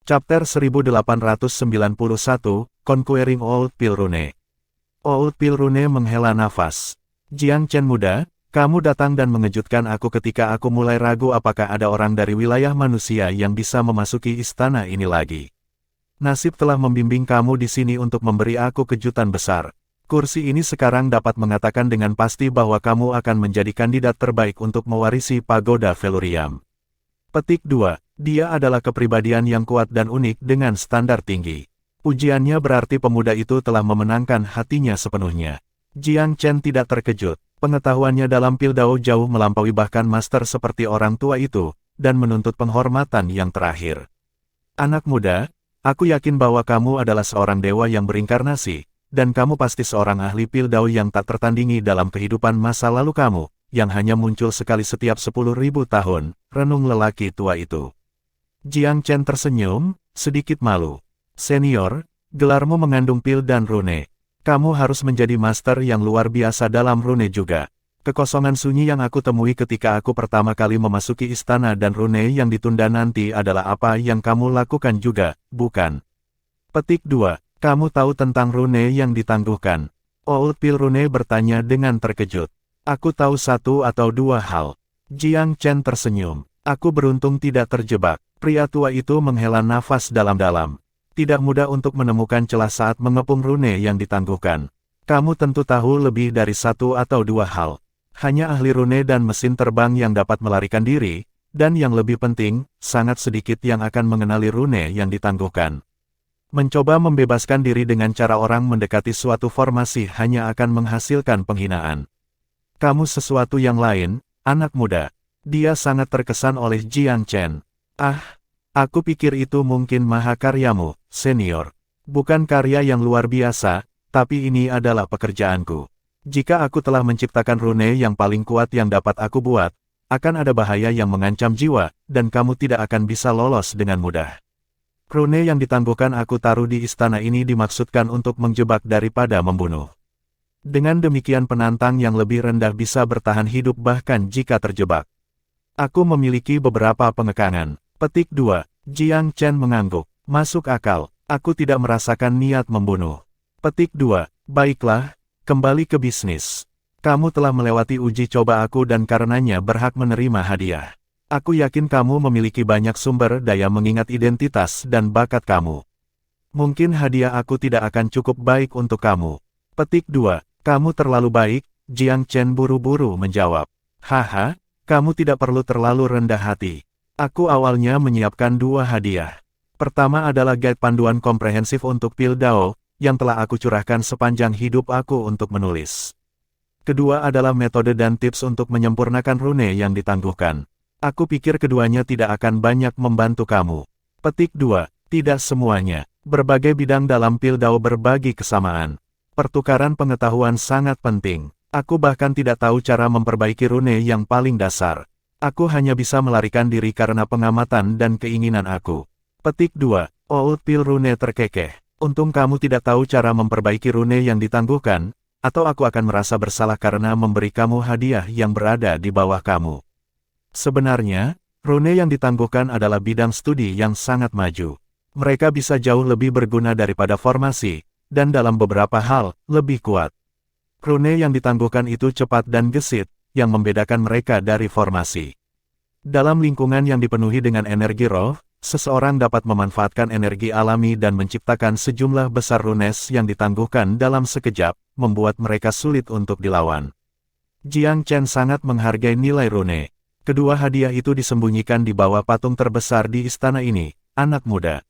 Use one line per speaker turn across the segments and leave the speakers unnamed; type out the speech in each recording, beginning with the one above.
Chapter 1891, Conquering Old Pil Rune. Old Pil Rune menghela nafas. Jiang Chen muda, kamu datang dan mengejutkan aku ketika aku mulai ragu apakah ada orang dari wilayah manusia yang bisa memasuki istana ini lagi. Nasib telah membimbing kamu di sini untuk memberi aku kejutan besar. Kursi ini sekarang dapat mengatakan dengan pasti bahwa kamu akan menjadi kandidat terbaik untuk mewarisi Pagoda Velurium. Petik 2. Dia adalah kepribadian yang kuat dan unik dengan standar tinggi. Pujiannya berarti pemuda itu telah memenangkan hatinya sepenuhnya. Jiang Chen tidak terkejut. Pengetahuannya dalam Pil Dao jauh melampaui bahkan master seperti orang tua itu, dan menuntut penghormatan yang terakhir. Anak muda, aku yakin bahwa kamu adalah seorang dewa yang berinkarnasi, dan kamu pasti seorang ahli Pil Dao yang tak tertandingi dalam kehidupan masa lalu kamu, yang hanya muncul sekali setiap 10.000 tahun, renung lelaki tua itu. Jiang Chen tersenyum, sedikit malu. Senior, gelarmu mengandung pil dan rune. Kamu harus menjadi master yang luar biasa dalam rune juga. Kekosongan sunyi yang aku temui ketika aku pertama kali memasuki istana dan rune yang ditunda nanti adalah apa yang kamu lakukan juga, bukan? Petik 2. Kamu tahu tentang rune yang ditangguhkan? Old Pil Rune bertanya dengan terkejut. Aku tahu satu atau dua hal. Jiang Chen tersenyum. Aku beruntung tidak terjebak. Pria tua itu menghela nafas dalam-dalam. Tidak mudah untuk menemukan celah saat mengepung rune yang ditangguhkan. Kamu tentu tahu lebih dari satu atau dua hal. Hanya ahli rune dan mesin terbang yang dapat melarikan diri, dan yang lebih penting, sangat sedikit yang akan mengenali rune yang ditangguhkan. Mencoba membebaskan diri dengan cara orang mendekati suatu formasi hanya akan menghasilkan penghinaan. Kamu sesuatu yang lain, anak muda. Dia sangat terkesan oleh Jiang Chen. Aku pikir itu mungkin mahakaryamu, senior. Bukan karya yang luar biasa, tapi ini adalah pekerjaanku. Jika aku telah menciptakan rune yang paling kuat yang dapat aku buat, akan ada bahaya yang mengancam jiwa, dan kamu tidak akan bisa lolos dengan mudah. Rune yang ditangguhkan aku taruh di istana ini dimaksudkan untuk menjebak daripada membunuh. Dengan demikian penantang yang lebih rendah bisa bertahan hidup bahkan jika terjebak. Aku memiliki beberapa pengekangan. Petik 2. Jiang Chen mengangguk. Masuk akal. Aku tidak merasakan niat membunuh. Petik 2. Baiklah, kembali ke bisnis. Kamu telah melewati uji coba aku dan karenanya berhak menerima hadiah. Aku yakin kamu memiliki banyak sumber daya mengingat identitas dan bakat kamu. Mungkin hadiah aku tidak akan cukup baik untuk kamu. Petik 2. Kamu terlalu baik, Jiang Chen buru-buru menjawab. Haha, kamu tidak perlu terlalu rendah hati. Aku awalnya menyiapkan dua hadiah. Pertama adalah guide panduan komprehensif untuk Pil Dao, yang telah aku curahkan sepanjang hidup aku untuk menulis. Kedua adalah metode dan tips untuk menyempurnakan rune yang ditangguhkan. Aku pikir keduanya tidak akan banyak membantu kamu. Petik 2. Tidak semuanya. Berbagai bidang dalam Pil Dao berbagi kesamaan. Pertukaran pengetahuan sangat penting. Aku bahkan tidak tahu cara memperbaiki rune yang paling dasar. Aku hanya bisa melarikan diri karena pengamatan dan keinginan aku. Petik 2. Old Pil Rune terkekeh. Untung kamu tidak tahu cara memperbaiki rune yang ditangguhkan, atau aku akan merasa bersalah karena memberi kamu hadiah yang berada di bawah kamu. Sebenarnya, rune yang ditangguhkan adalah bidang studi yang sangat maju. Mereka bisa jauh lebih berguna daripada formasi, dan dalam beberapa hal, lebih kuat. Rune yang ditangguhkan itu cepat dan gesit, yang membedakan mereka dari formasi. Dalam lingkungan yang dipenuhi dengan energi roh, seseorang dapat memanfaatkan energi alami dan menciptakan sejumlah besar runes yang ditangguhkan dalam sekejap, membuat mereka sulit untuk dilawan. Jiang Chen sangat menghargai nilai rune. Kedua hadiah itu disembunyikan di bawah patung terbesar di istana ini, anak muda.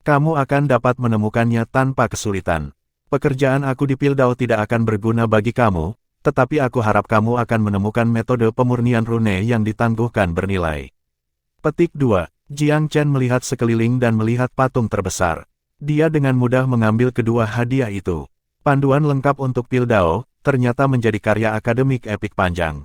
Kamu akan dapat menemukannya tanpa kesulitan. Pekerjaan aku di Pil Dao tidak akan berguna bagi kamu, tetapi aku harap kamu akan menemukan metode pemurnian rune yang ditangguhkan bernilai. Petik 2. Jiang Chen melihat sekeliling dan melihat patung terbesar. Dia dengan mudah mengambil kedua hadiah itu. Panduan lengkap untuk Pil Dao, ternyata menjadi karya akademik epik panjang.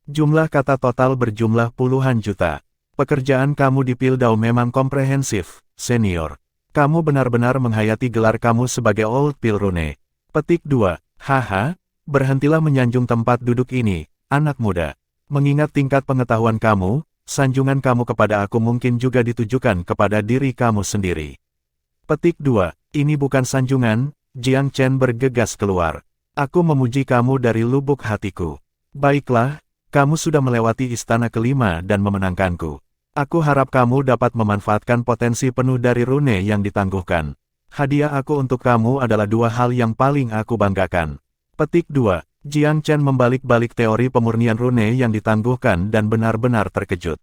Jumlah kata total berjumlah puluhan juta. Pekerjaan kamu di Pil Dao memang komprehensif, senior. Kamu benar-benar menghayati gelar kamu sebagai Old Pil Rune. Petik 2. Haha. Berhentilah menyanjung tempat duduk ini, anak muda. Mengingat tingkat pengetahuan kamu, sanjungan kamu kepada aku mungkin juga ditujukan kepada diri kamu sendiri. Petik 2. Ini bukan sanjungan, Jiang Chen bergegas keluar. Aku memuji kamu dari lubuk hatiku. Baiklah, kamu sudah melewati istana kelima dan memenangkanku. Aku harap kamu dapat memanfaatkan potensi penuh dari rune yang ditangguhkan. Hadiah aku untuk kamu adalah dua hal yang paling aku banggakan. Petik 2. Jiang Chen membalik-balik teori pemurnian rune yang ditangguhkan dan benar-benar terkejut.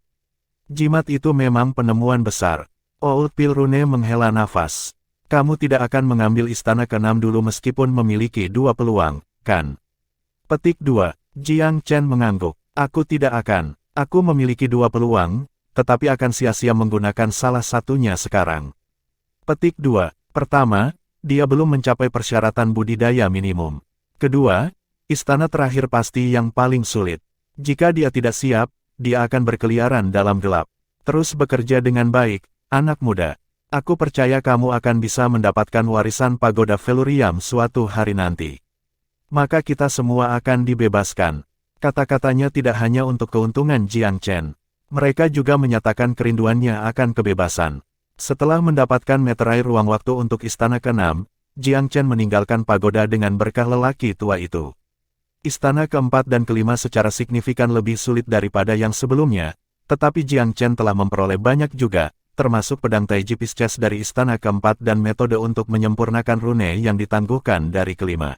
Jimat itu memang penemuan besar. Old Pill Rune menghela nafas. Kamu tidak akan mengambil istana ke-6 dulu meskipun memiliki dua peluang, kan? Petik 2. Jiang Chen mengangguk. Aku tidak akan. Aku memiliki dua peluang, tetapi akan sia-sia menggunakan salah satunya sekarang. Petik 2. Pertama, dia belum mencapai persyaratan budidaya minimum. Kedua, istana terakhir pasti yang paling sulit. Jika dia tidak siap, dia akan berkeliaran dalam gelap. Terus bekerja dengan baik, anak muda. Aku percaya kamu akan bisa mendapatkan warisan pagoda Velurium suatu hari nanti. Maka kita semua akan dibebaskan. Kata-katanya tidak hanya untuk keuntungan Jiang Chen. Mereka juga menyatakan kerinduannya akan kebebasan. Setelah mendapatkan meterai ruang waktu untuk istana ke-6, Jiang Chen meninggalkan pagoda dengan berkah lelaki tua itu. Istana ke-4 dan ke-5 secara signifikan lebih sulit daripada yang sebelumnya, tetapi Jiang Chen telah memperoleh banyak juga, termasuk pedang Taiji Pisces dari istana ke-4 dan metode untuk menyempurnakan rune yang ditangguhkan dari ke-5.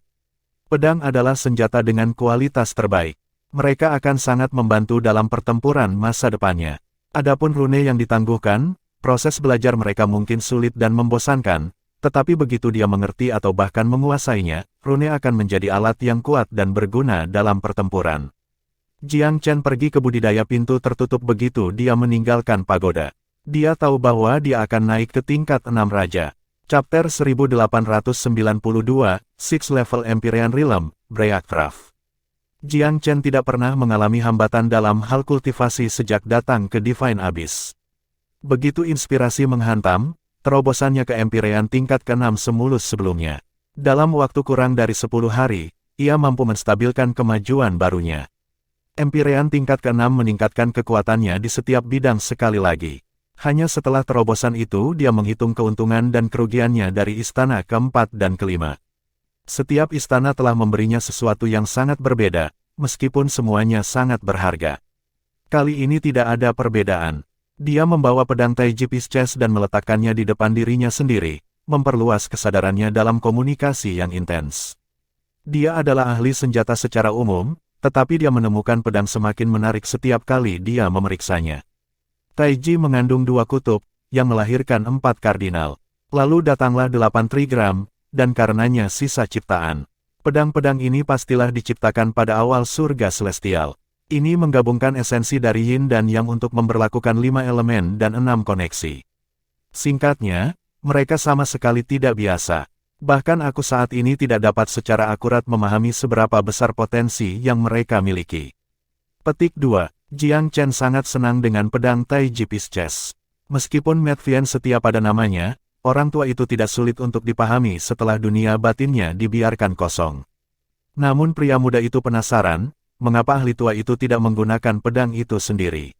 Pedang adalah senjata dengan kualitas terbaik. Mereka akan sangat membantu dalam pertempuran masa depannya. Adapun rune yang ditangguhkan, proses belajar mereka mungkin sulit dan membosankan, tetapi begitu dia mengerti atau bahkan menguasainya, rune akan menjadi alat yang kuat dan berguna dalam pertempuran. Jiang Chen pergi ke budidaya pintu tertutup begitu dia meninggalkan pagoda. Dia tahu bahwa dia akan naik ke tingkat 6 raja. Chapter 1892, Six Level Empyrean Realm, Breakcraft. Jiang Chen tidak pernah mengalami hambatan dalam hal kultivasi sejak datang ke Divine Abyss. Begitu inspirasi menghantam, terobosannya ke Empyrean tingkat ke-6 semulus sebelumnya. Dalam waktu kurang dari 10 hari, ia mampu menstabilkan kemajuan barunya. Empyrean tingkat ke-6 meningkatkan kekuatannya di setiap bidang sekali lagi. Hanya setelah terobosan itu dia menghitung keuntungan dan kerugiannya dari istana ke-4 dan ke-5. Setiap istana telah memberinya sesuatu yang sangat berbeda, meskipun semuanya sangat berharga. Kali ini tidak ada perbedaan. Dia membawa pedang Taiji Pisces dan meletakkannya di depan dirinya sendiri, memperluas kesadarannya dalam komunikasi yang intens. Dia adalah ahli senjata secara umum, tetapi dia menemukan pedang semakin menarik setiap kali dia memeriksanya. Taiji mengandung 2 kutub, yang melahirkan 4 kardinal. Lalu datanglah 8 trigram, dan karenanya sisa ciptaan. Pedang-pedang ini pastilah diciptakan pada awal surga celestial. Ini menggabungkan esensi dari yin dan yang untuk memberlakukan 5 elemen dan 6 koneksi. Singkatnya, mereka sama sekali tidak biasa. Bahkan aku saat ini tidak dapat secara akurat memahami seberapa besar potensi yang mereka miliki. Petik 2. Jiang Chen sangat senang dengan pedang Taiji Pisces. Meskipun Medvian setia pada namanya, orang tua itu tidak sulit untuk dipahami setelah dunia batinnya dibiarkan kosong. Namun pria muda itu penasaran, mengapa ahli tua itu tidak menggunakan pedang itu sendiri?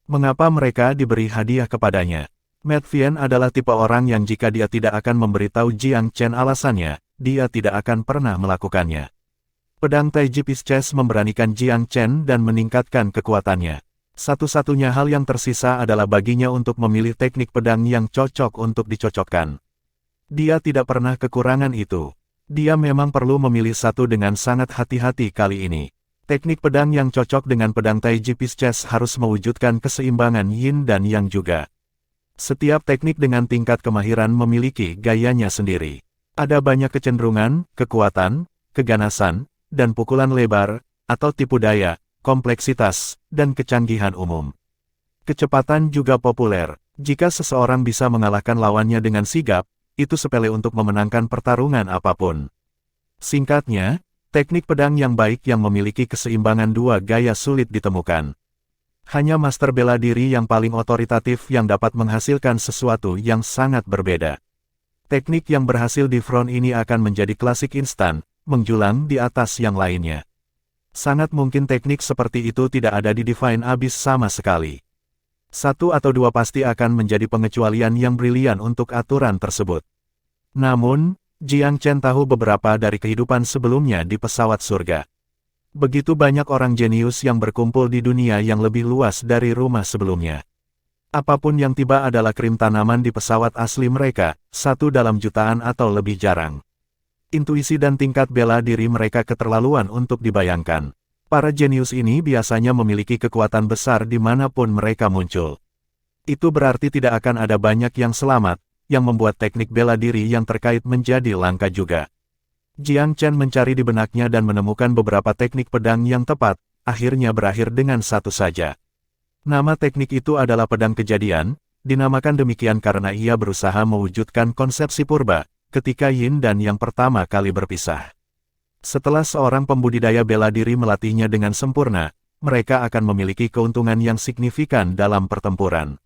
Mengapa mereka diberi hadiah kepadanya? Medvian adalah tipe orang yang jika dia tidak akan memberitahu Jiang Chen alasannya, dia tidak akan pernah melakukannya. Pedang Taiji Pisces memberanikan Jiang Chen dan meningkatkan kekuatannya. Satu-satunya hal yang tersisa adalah baginya untuk memilih teknik pedang yang cocok untuk dicocokkan. Dia tidak pernah kekurangan itu. Dia memang perlu memilih satu dengan sangat hati-hati kali ini. Teknik pedang yang cocok dengan pedang Taiji Pisces harus mewujudkan keseimbangan yin dan yang juga. Setiap teknik dengan tingkat kemahiran memiliki gayanya sendiri. Ada banyak kecenderungan, kekuatan, keganasan, dan pukulan lebar, atau tipu daya, kompleksitas, dan kecanggihan umum. Kecepatan juga populer. Jika seseorang bisa mengalahkan lawannya dengan sigap, itu sepele untuk memenangkan pertarungan apapun. Singkatnya, teknik pedang yang baik yang memiliki keseimbangan 2 gaya sulit ditemukan. Hanya master bela diri yang paling otoritatif yang dapat menghasilkan sesuatu yang sangat berbeda. Teknik yang berhasil di front ini akan menjadi klasik instan, menjulang di atas yang lainnya. Sangat mungkin teknik seperti itu tidak ada di Divine Abyss sama sekali. Satu atau dua pasti akan menjadi pengecualian yang brilian untuk aturan tersebut. Namun, Jiang Chen tahu beberapa dari kehidupan sebelumnya di pesawat surga. Begitu banyak orang jenius yang berkumpul di dunia yang lebih luas dari rumah sebelumnya. Apapun yang tiba adalah krim tanaman di pesawat asli mereka, 1 dalam jutaan atau lebih jarang. Intuisi dan tingkat bela diri mereka keterlaluan untuk dibayangkan. Para jenius ini biasanya memiliki kekuatan besar dimanapun mereka muncul. Itu berarti tidak akan ada banyak yang selamat, yang membuat teknik bela diri yang terkait menjadi langka juga. Jiang Chen mencari di benaknya dan menemukan beberapa teknik pedang yang tepat, akhirnya berakhir dengan satu saja. Nama teknik itu adalah pedang kejadian, dinamakan demikian karena ia berusaha mewujudkan konsepsi purba, ketika yin dan yang pertama kali berpisah. Setelah seorang pembudidaya bela diri melatihnya dengan sempurna, mereka akan memiliki keuntungan yang signifikan dalam pertempuran.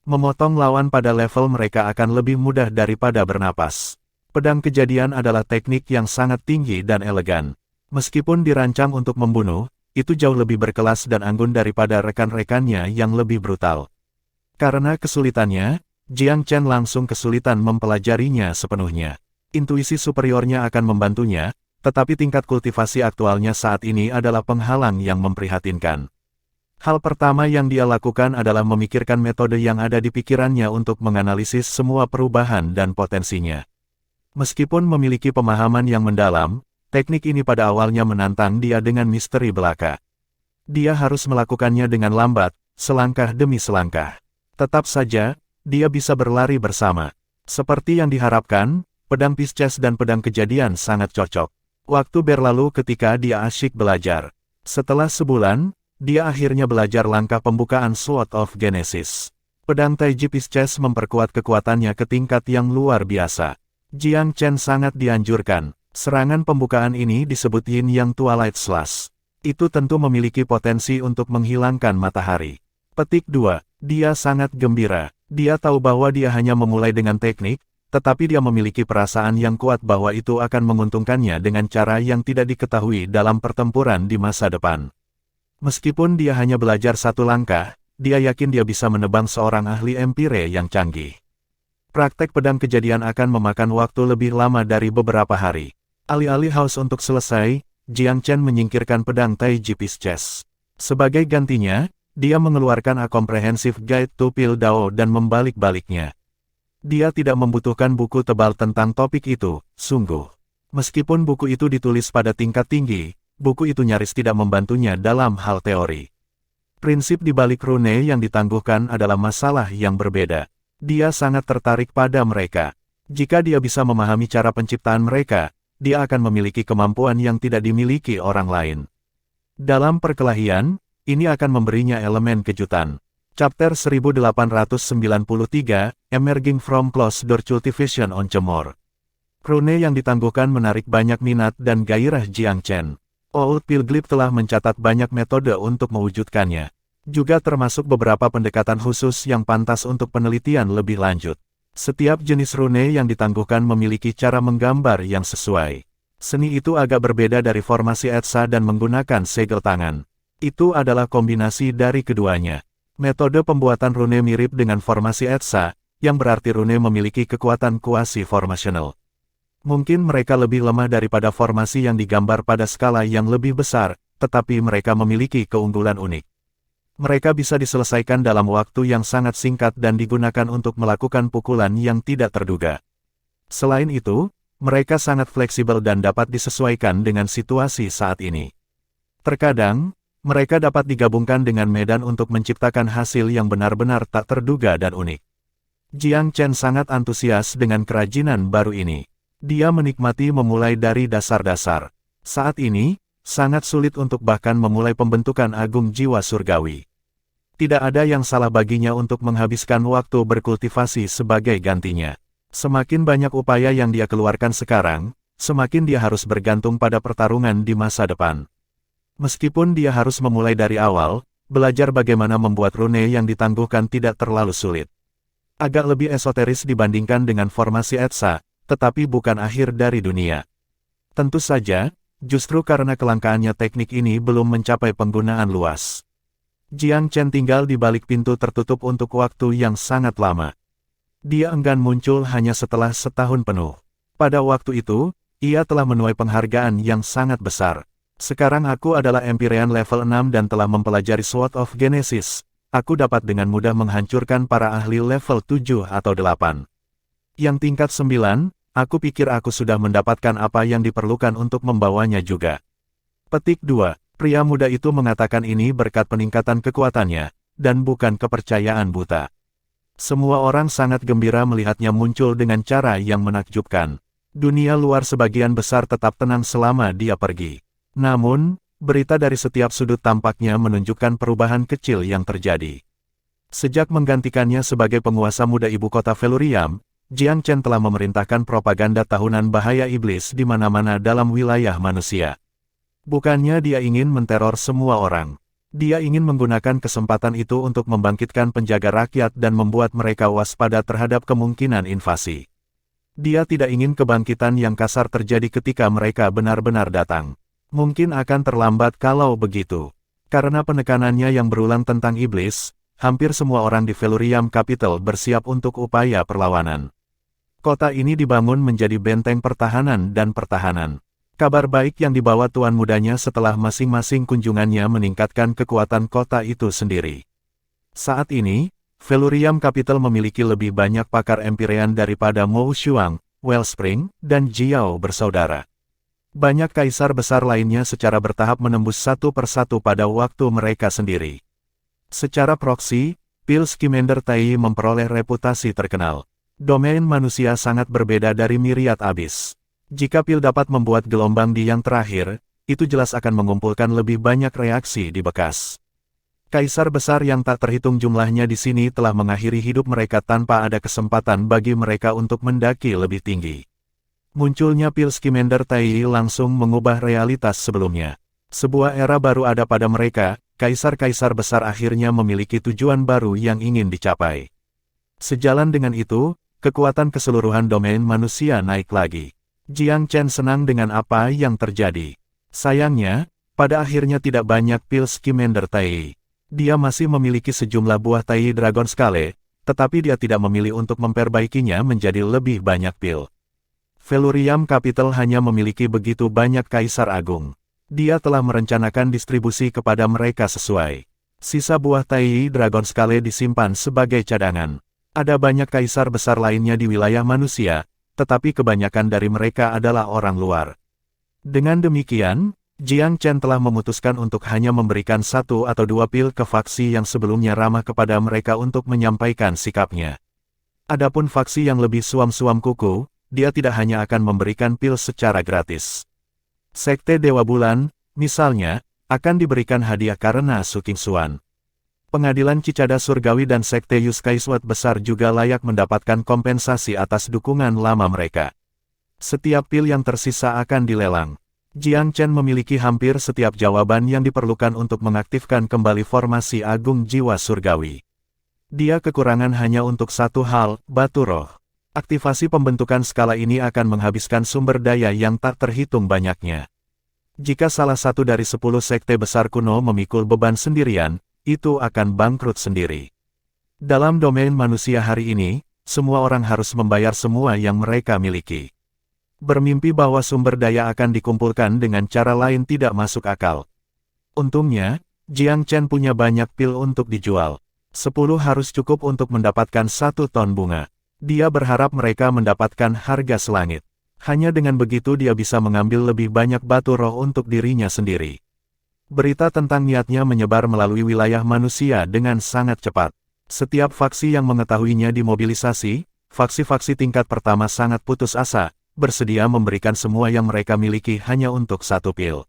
Memotong lawan pada level mereka akan lebih mudah daripada bernapas. Pedang kejadian adalah teknik yang sangat tinggi dan elegan. Meskipun dirancang untuk membunuh, itu jauh lebih berkelas dan anggun daripada rekan-rekannya yang lebih brutal. Karena kesulitannya, Jiang Chen langsung kesulitan mempelajarinya sepenuhnya. Intuisi superiornya akan membantunya, tetapi tingkat kultivasi aktualnya saat ini adalah penghalang yang memprihatinkan. Hal pertama yang dia lakukan adalah memikirkan metode yang ada di pikirannya untuk menganalisis semua perubahan dan potensinya. Meskipun memiliki pemahaman yang mendalam, teknik ini pada awalnya menantang dia dengan misteri belaka. Dia harus melakukannya dengan lambat, selangkah demi selangkah. Tetap saja, dia bisa berlari bersama. Seperti yang diharapkan, pedang Pisces dan pedang kejadian sangat cocok. Waktu berlalu ketika dia asyik belajar. Setelah sebulan, dia akhirnya belajar langkah pembukaan Sword of Genesis. Pedang Taiji Pisces memperkuat kekuatannya ke tingkat yang luar biasa. Jiang Chen sangat dianjurkan. Serangan pembukaan ini disebut Yin Yang Twilight Slash. Itu tentu memiliki potensi untuk menghilangkan matahari. Petik 2. Dia sangat gembira. Dia tahu bahwa dia hanya memulai dengan teknik, tetapi dia memiliki perasaan yang kuat bahwa itu akan menguntungkannya dengan cara yang tidak diketahui dalam pertempuran di masa depan. Meskipun dia hanya belajar satu langkah, dia yakin dia bisa menebang seorang ahli empire yang canggih. Praktek pedang kejadian akan memakan waktu lebih lama dari beberapa hari. Alih-alih haus untuk selesai, Jiang Chen menyingkirkan pedang Taiji Pisces. Sebagai gantinya, dia mengeluarkan A Comprehensive Guide to Pil Dao dan membalik-baliknya. Dia tidak membutuhkan buku tebal tentang topik itu, sungguh. Meskipun buku itu ditulis pada tingkat tinggi, buku itu nyaris tidak membantunya dalam hal teori. Prinsip di balik rune yang ditangguhkan adalah masalah yang berbeda. Dia sangat tertarik pada mereka. Jika dia bisa memahami cara penciptaan mereka, dia akan memiliki kemampuan yang tidak dimiliki orang lain. Dalam perkelahian, ini akan memberinya elemen kejutan. Chapter 1893, Emerging from Closed Door Cultivation on Cemor. Rune yang ditangguhkan menarik banyak minat dan gairah Jiang Chen. Old Pilgrim telah mencatat banyak metode untuk mewujudkannya. Juga termasuk beberapa pendekatan khusus yang pantas untuk penelitian lebih lanjut. Setiap jenis rune yang ditangguhkan memiliki cara menggambar yang sesuai. Seni itu agak berbeda dari formasi etsa dan menggunakan segel tangan. Itu adalah kombinasi dari keduanya. Metode pembuatan rune mirip dengan formasi etsa, yang berarti rune memiliki kekuatan kuasi-formational. Mungkin mereka lebih lemah daripada formasi yang digambar pada skala yang lebih besar, tetapi mereka memiliki keunggulan unik. Mereka bisa diselesaikan dalam waktu yang sangat singkat dan digunakan untuk melakukan pukulan yang tidak terduga. Selain itu, mereka sangat fleksibel dan dapat disesuaikan dengan situasi saat ini. Terkadang, mereka dapat digabungkan dengan medan untuk menciptakan hasil yang benar-benar tak terduga dan unik. Jiang Chen sangat antusias dengan kerajinan baru ini. Dia menikmati memulai dari dasar-dasar. Saat ini, sangat sulit untuk bahkan memulai pembentukan agung jiwa surgawi. Tidak ada yang salah baginya untuk menghabiskan waktu berkultivasi sebagai gantinya. Semakin banyak upaya yang dia keluarkan sekarang, semakin dia harus bergantung pada pertarungan di masa depan. Meskipun dia harus memulai dari awal, belajar bagaimana membuat rune yang ditangguhkan tidak terlalu sulit. Agak lebih esoteris dibandingkan dengan formasi etsa, tetapi bukan akhir dari dunia. Tentu saja, justru karena kelangkaannya teknik ini belum mencapai penggunaan luas. Jiang Chen tinggal di balik pintu tertutup untuk waktu yang sangat lama. Dia enggan muncul hanya setelah setahun penuh. Pada waktu itu, ia telah menuai penghargaan yang sangat besar. Sekarang aku adalah Empyrean level 6 dan telah mempelajari Sword of Genesis. Aku dapat dengan mudah menghancurkan para ahli level 7 atau 8. Yang tingkat 9, aku pikir aku sudah mendapatkan apa yang diperlukan untuk membawanya juga. Petik 2. Pria muda itu mengatakan ini berkat peningkatan kekuatannya, dan bukan kepercayaan buta. Semua orang sangat gembira melihatnya muncul dengan cara yang menakjubkan. Dunia luar sebagian besar tetap tenang selama dia pergi. Namun, berita dari setiap sudut tampaknya menunjukkan perubahan kecil yang terjadi. Sejak menggantikannya sebagai penguasa muda ibu kota Feluriam, Jiang Chen telah memerintahkan propaganda tahunan bahaya iblis di mana-mana dalam wilayah manusia. Bukannya dia ingin menteror semua orang. Dia ingin menggunakan kesempatan itu untuk membangkitkan penjaga rakyat dan membuat mereka waspada terhadap kemungkinan invasi. Dia tidak ingin kebangkitan yang kasar terjadi ketika mereka benar-benar datang. Mungkin akan terlambat kalau begitu. Karena penekanannya yang berulang tentang iblis, hampir semua orang di Feluriam Capital bersiap untuk upaya perlawanan. Kota ini dibangun menjadi benteng pertahanan dan pertahanan. Kabar baik yang dibawa tuan mudanya setelah masing-masing kunjungannya meningkatkan kekuatan kota itu sendiri. Saat ini, Feluriam Capital memiliki lebih banyak pakar Empyrean daripada Mou Shuang, Wellspring, dan Jiao bersaudara. Banyak kaisar besar lainnya secara bertahap menembus satu persatu pada waktu mereka sendiri. Secara proksi, Pil Scamander Tai memperoleh reputasi terkenal. Domain manusia sangat berbeda dari Myriad Abyss. Jika Pil dapat membuat gelombang di yang terakhir, itu jelas akan mengumpulkan lebih banyak reaksi di bekas. Kaisar besar yang tak terhitung jumlahnya di sini telah mengakhiri hidup mereka tanpa ada kesempatan bagi mereka untuk mendaki lebih tinggi. Munculnya Pil Scamander Tai langsung mengubah realitas sebelumnya. Sebuah era baru ada pada mereka, kaisar-kaisar besar akhirnya memiliki tujuan baru yang ingin dicapai. Sejalan dengan itu, kekuatan keseluruhan domain manusia naik lagi. Jiang Chen senang dengan apa yang terjadi. Sayangnya, pada akhirnya tidak banyak Pil Scamander Tai. Dia masih memiliki sejumlah buah Tai Dragon Scale, tetapi dia tidak memilih untuk memperbaikinya menjadi lebih banyak pil. Feluriam Capital hanya memiliki begitu banyak kaisar agung. Dia telah merencanakan distribusi kepada mereka sesuai. Sisa buah Tai Dragon Scale disimpan sebagai cadangan. Ada banyak kaisar besar lainnya di wilayah manusia, tetapi kebanyakan dari mereka adalah orang luar. Dengan demikian, Jiang Chen telah memutuskan untuk hanya memberikan 1 atau 2 pil ke faksi yang sebelumnya ramah kepada mereka untuk menyampaikan sikapnya. Adapun faksi yang lebih suam-suam kuku, dia tidak hanya akan memberikan pil secara gratis. Sekte Dewa Bulan, misalnya, akan diberikan hadiah karena Sukingsuan. Pengadilan Cicada Surgawi dan Sekte Yuskaiswat besar juga layak mendapatkan kompensasi atas dukungan lama mereka. Setiap pil yang tersisa akan dilelang. Jiang Chen memiliki hampir setiap jawaban yang diperlukan untuk mengaktifkan kembali formasi Agung Jiwa Surgawi. Dia kekurangan hanya untuk satu hal, batu roh. Aktivasi pembentukan skala ini akan menghabiskan sumber daya yang tak terhitung banyaknya. Jika salah satu dari 10 sekte besar kuno memikul beban sendirian, itu akan bangkrut sendiri. Dalam domain manusia hari ini, semua orang harus membayar semua yang mereka miliki. Bermimpi bahwa sumber daya akan dikumpulkan dengan cara lain tidak masuk akal. Untungnya, Jiang Chen punya banyak pil untuk dijual. 10 harus cukup untuk mendapatkan 1 ton bunga. Dia berharap mereka mendapatkan harga selangit. Hanya dengan begitu dia bisa mengambil lebih banyak batu roh untuk dirinya sendiri. Berita tentang niatnya menyebar melalui wilayah manusia dengan sangat cepat. Setiap faksi yang mengetahuinya dimobilisasi, faksi-faksi tingkat pertama sangat putus asa, bersedia memberikan semua yang mereka miliki hanya untuk 1 pil.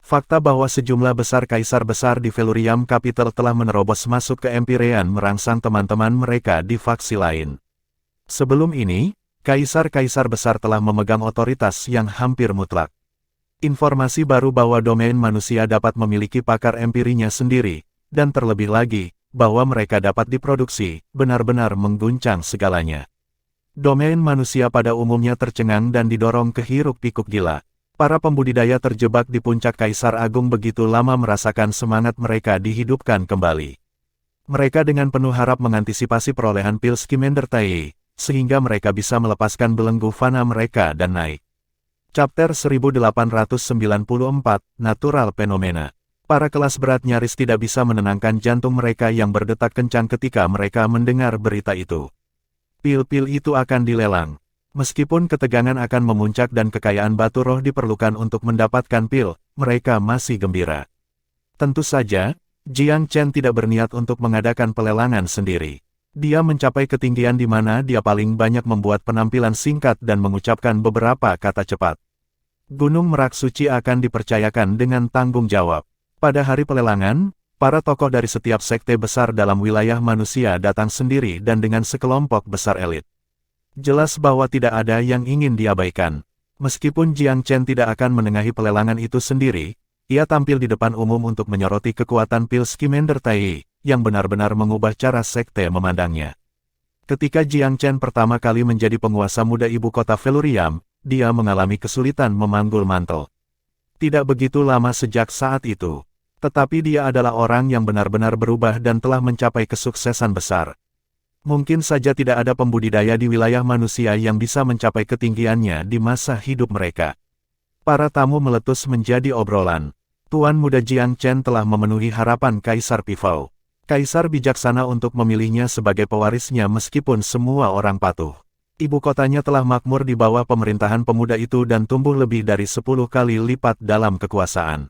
Fakta bahwa sejumlah besar kaisar besar di Feluriam Capital telah menerobos masuk ke Empyrean merangsang teman-teman mereka di faksi lain. Sebelum ini, kaisar-kaisar besar telah memegang otoritas yang hampir mutlak. Informasi baru bahwa domain manusia dapat memiliki pakar empirinya sendiri, dan terlebih lagi, bahwa mereka dapat diproduksi, benar-benar mengguncang segalanya. Domain manusia pada umumnya tercengang dan didorong ke hiruk-pikuk gila. Para pembudidaya terjebak di puncak Kaisar Agung begitu lama merasakan semangat mereka dihidupkan kembali. Mereka dengan penuh harap mengantisipasi perolehan pil Scamander Tai, sehingga mereka bisa melepaskan belenggu fana mereka dan naik. Chapter 1894, Natural Phenomena. Para kelas berat nyaris tidak bisa menenangkan jantung mereka yang berdetak kencang ketika mereka mendengar berita itu. Pil-pil itu akan dilelang. Meskipun ketegangan akan memuncak dan kekayaan batu roh diperlukan untuk mendapatkan pil, mereka masih gembira. Tentu saja, Jiang Chen tidak berniat untuk mengadakan pelelangan sendiri. Dia mencapai ketinggian di mana dia paling banyak membuat penampilan singkat dan mengucapkan beberapa kata cepat. Gunung Merak Suci akan dipercayakan dengan tanggung jawab. Pada hari pelelangan, para tokoh dari setiap sekte besar dalam wilayah manusia datang sendiri dan dengan sekelompok besar elit. Jelas bahwa tidak ada yang ingin diabaikan. Meskipun Jiang Chen tidak akan menengahi pelelangan itu sendiri, ia tampil di depan umum untuk menyoroti kekuatan pil Scamander Tai, yang benar-benar mengubah cara sekte memandangnya. Ketika Jiang Chen pertama kali menjadi penguasa muda ibu kota Velurium, dia mengalami kesulitan memanggul mantel. Tidak begitu lama sejak saat itu. Tetapi dia adalah orang yang benar-benar berubah dan telah mencapai kesuksesan besar. Mungkin saja tidak ada pembudidaya di wilayah manusia yang bisa mencapai ketinggiannya di masa hidup mereka. Para tamu meletus menjadi obrolan. Tuan Muda Jiang Chen telah memenuhi harapan Kaisar Pifao. Kaisar bijaksana untuk memilihnya sebagai pewarisnya meskipun semua orang patuh. Ibu kotanya telah makmur di bawah pemerintahan pemuda itu dan tumbuh lebih dari 10 kali lipat dalam kekuasaan.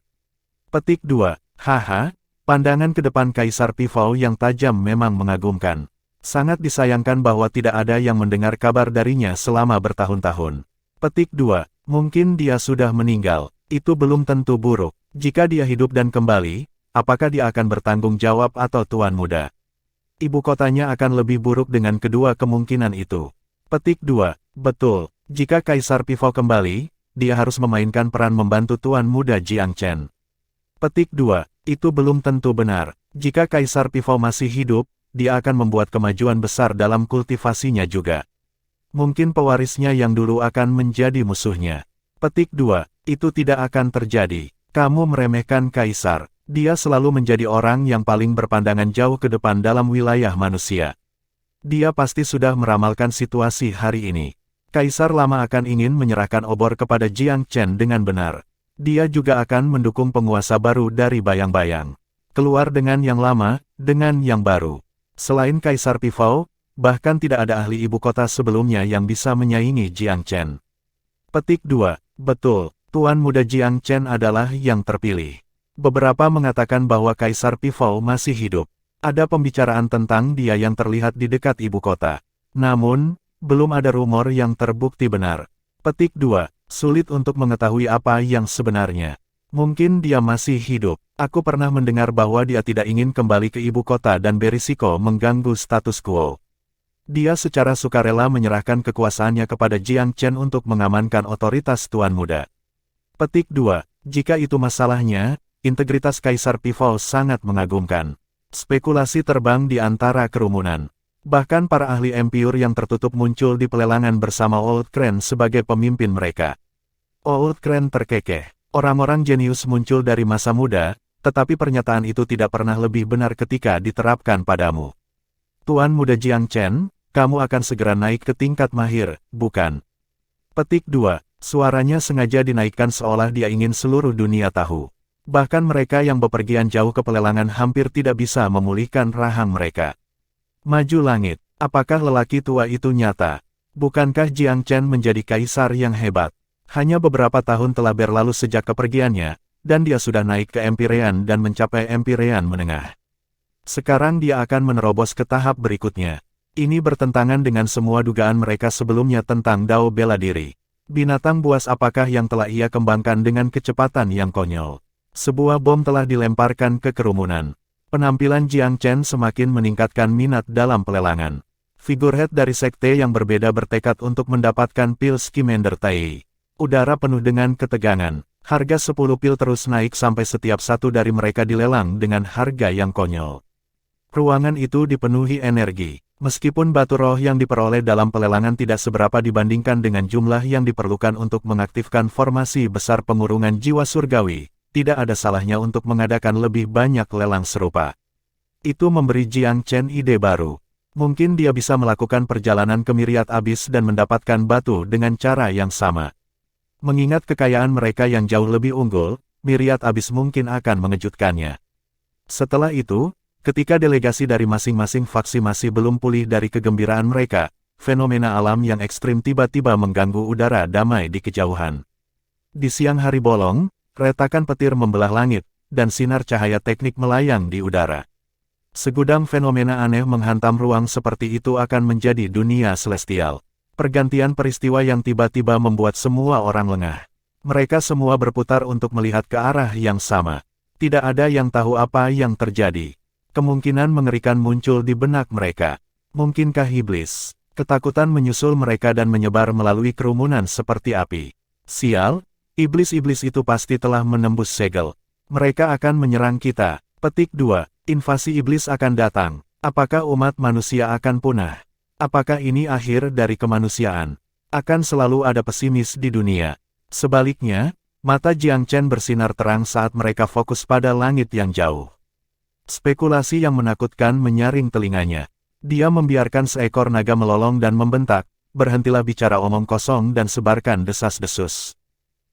Petik 2. Haha, pandangan ke depan Kaisar Pifao yang tajam memang mengagumkan. Sangat disayangkan bahwa tidak ada yang mendengar kabar darinya selama bertahun-tahun. Petik 2. Mungkin dia sudah meninggal. Itu belum tentu buruk. Jika dia hidup dan kembali, apakah dia akan bertanggung jawab atau Tuan Muda? Ibu kotanya akan lebih buruk dengan kedua kemungkinan itu. Petik 2. Betul. Jika Kaisar Pifao kembali, dia harus memainkan peran membantu Tuan Muda Jiang Chen. Petik 2. Itu belum tentu benar. Jika Kaisar Pifao masih hidup, dia akan membuat kemajuan besar dalam kultivasinya juga. Mungkin pewarisnya yang dulu akan menjadi musuhnya. Petik 2. Itu tidak akan terjadi. Kamu meremehkan Kaisar. Dia selalu menjadi orang yang paling berpandangan jauh ke depan dalam wilayah manusia. Dia pasti sudah meramalkan situasi hari ini. Kaisar lama akan ingin menyerahkan obor kepada Jiang Chen dengan benar. Dia juga akan mendukung penguasa baru dari bayang-bayang. Keluar dengan yang lama, dengan yang baru. Selain Kaisar Pifao, bahkan tidak ada ahli ibu kota sebelumnya yang bisa menyaingi Jiang Chen. Petik 2. Betul, Tuan Muda Jiang Chen adalah yang terpilih. Beberapa mengatakan bahwa Kaisar Pifao masih hidup. Ada pembicaraan tentang dia yang terlihat di dekat ibu kota. Namun, belum ada rumor yang terbukti benar. Petik 2. Sulit untuk mengetahui apa yang sebenarnya. Mungkin dia masih hidup. Aku pernah mendengar bahwa dia tidak ingin kembali ke ibu kota dan berisiko mengganggu status quo. Dia secara sukarela menyerahkan kekuasaannya kepada Jiang Chen untuk mengamankan otoritas Tuan Muda. Petik 2. Jika itu masalahnya, integritas Kaisar Pifao sangat mengagumkan. Spekulasi terbang di antara kerumunan. Bahkan para ahli Empire yang tertutup muncul di pelelangan bersama Old Crane sebagai pemimpin mereka. Old Crane terkekeh. Orang-orang jenius muncul dari masa muda, tetapi pernyataan itu tidak pernah lebih benar ketika diterapkan padamu. Tuan Muda Jiang Chen, kamu akan segera naik ke tingkat mahir, bukan? Petik 2. Suaranya sengaja dinaikkan seolah dia ingin seluruh dunia tahu. Bahkan mereka yang bepergian jauh ke pelelangan hampir tidak bisa memulihkan rahang mereka. Maju langit, apakah lelaki tua itu nyata? Bukankah Jiang Chen menjadi kaisar yang hebat? Hanya beberapa tahun telah berlalu sejak kepergiannya, dan dia sudah naik ke Empyrean dan mencapai Empyrean menengah. Sekarang dia akan menerobos ke tahap berikutnya. Ini bertentangan dengan semua dugaan mereka sebelumnya tentang Dao bela diri. Binatang buas apakah yang telah ia kembangkan dengan kecepatan yang konyol? Sebuah bom telah dilemparkan ke kerumunan. Penampilan Jiang Chen semakin meningkatkan minat dalam pelelangan. Figurehead dari sekte yang berbeda bertekad untuk mendapatkan pil Scamander Tai. Udara penuh dengan ketegangan. Harga 10 pil terus naik sampai setiap satu dari mereka dilelang dengan harga yang konyol. Ruangan itu dipenuhi energi. Meskipun batu roh yang diperoleh dalam pelelangan tidak seberapa dibandingkan dengan jumlah yang diperlukan untuk mengaktifkan formasi besar pengurungan jiwa surgawi, tidak ada salahnya untuk mengadakan lebih banyak lelang serupa. Itu memberi Jiang Chen ide baru. Mungkin dia bisa melakukan perjalanan ke Myriad Abyss dan mendapatkan batu dengan cara yang sama. Mengingat kekayaan mereka yang jauh lebih unggul, Myriad Abyss mungkin akan mengejutkannya. Setelah itu, ketika delegasi dari masing-masing faksi masih belum pulih dari kegembiraan mereka, fenomena alam yang ekstrim tiba-tiba mengganggu udara damai di kejauhan. Di siang hari bolong, retakan petir membelah langit, dan sinar cahaya teknik melayang di udara. Segudang fenomena aneh menghantam ruang seperti itu akan menjadi dunia celestial. Pergantian peristiwa yang tiba-tiba membuat semua orang lengah. Mereka semua berputar untuk melihat ke arah yang sama. Tidak ada yang tahu apa yang terjadi. Kemungkinan mengerikan muncul di benak mereka. Mungkinkah iblis? Ketakutan menyusul mereka dan menyebar melalui kerumunan seperti api. Sial, iblis-iblis itu pasti telah menembus segel. Mereka akan menyerang kita. Petik 2. Invasi iblis akan datang. Apakah umat manusia akan punah? Apakah ini akhir dari kemanusiaan? Akan selalu ada pesimis di dunia. Sebaliknya, mata Jiang Chen bersinar terang saat mereka fokus pada langit yang jauh. Spekulasi yang menakutkan menyaring telinganya. Dia membiarkan seekor naga melolong dan membentak, "Berhentilah bicara omong kosong dan sebarkan desas-desus."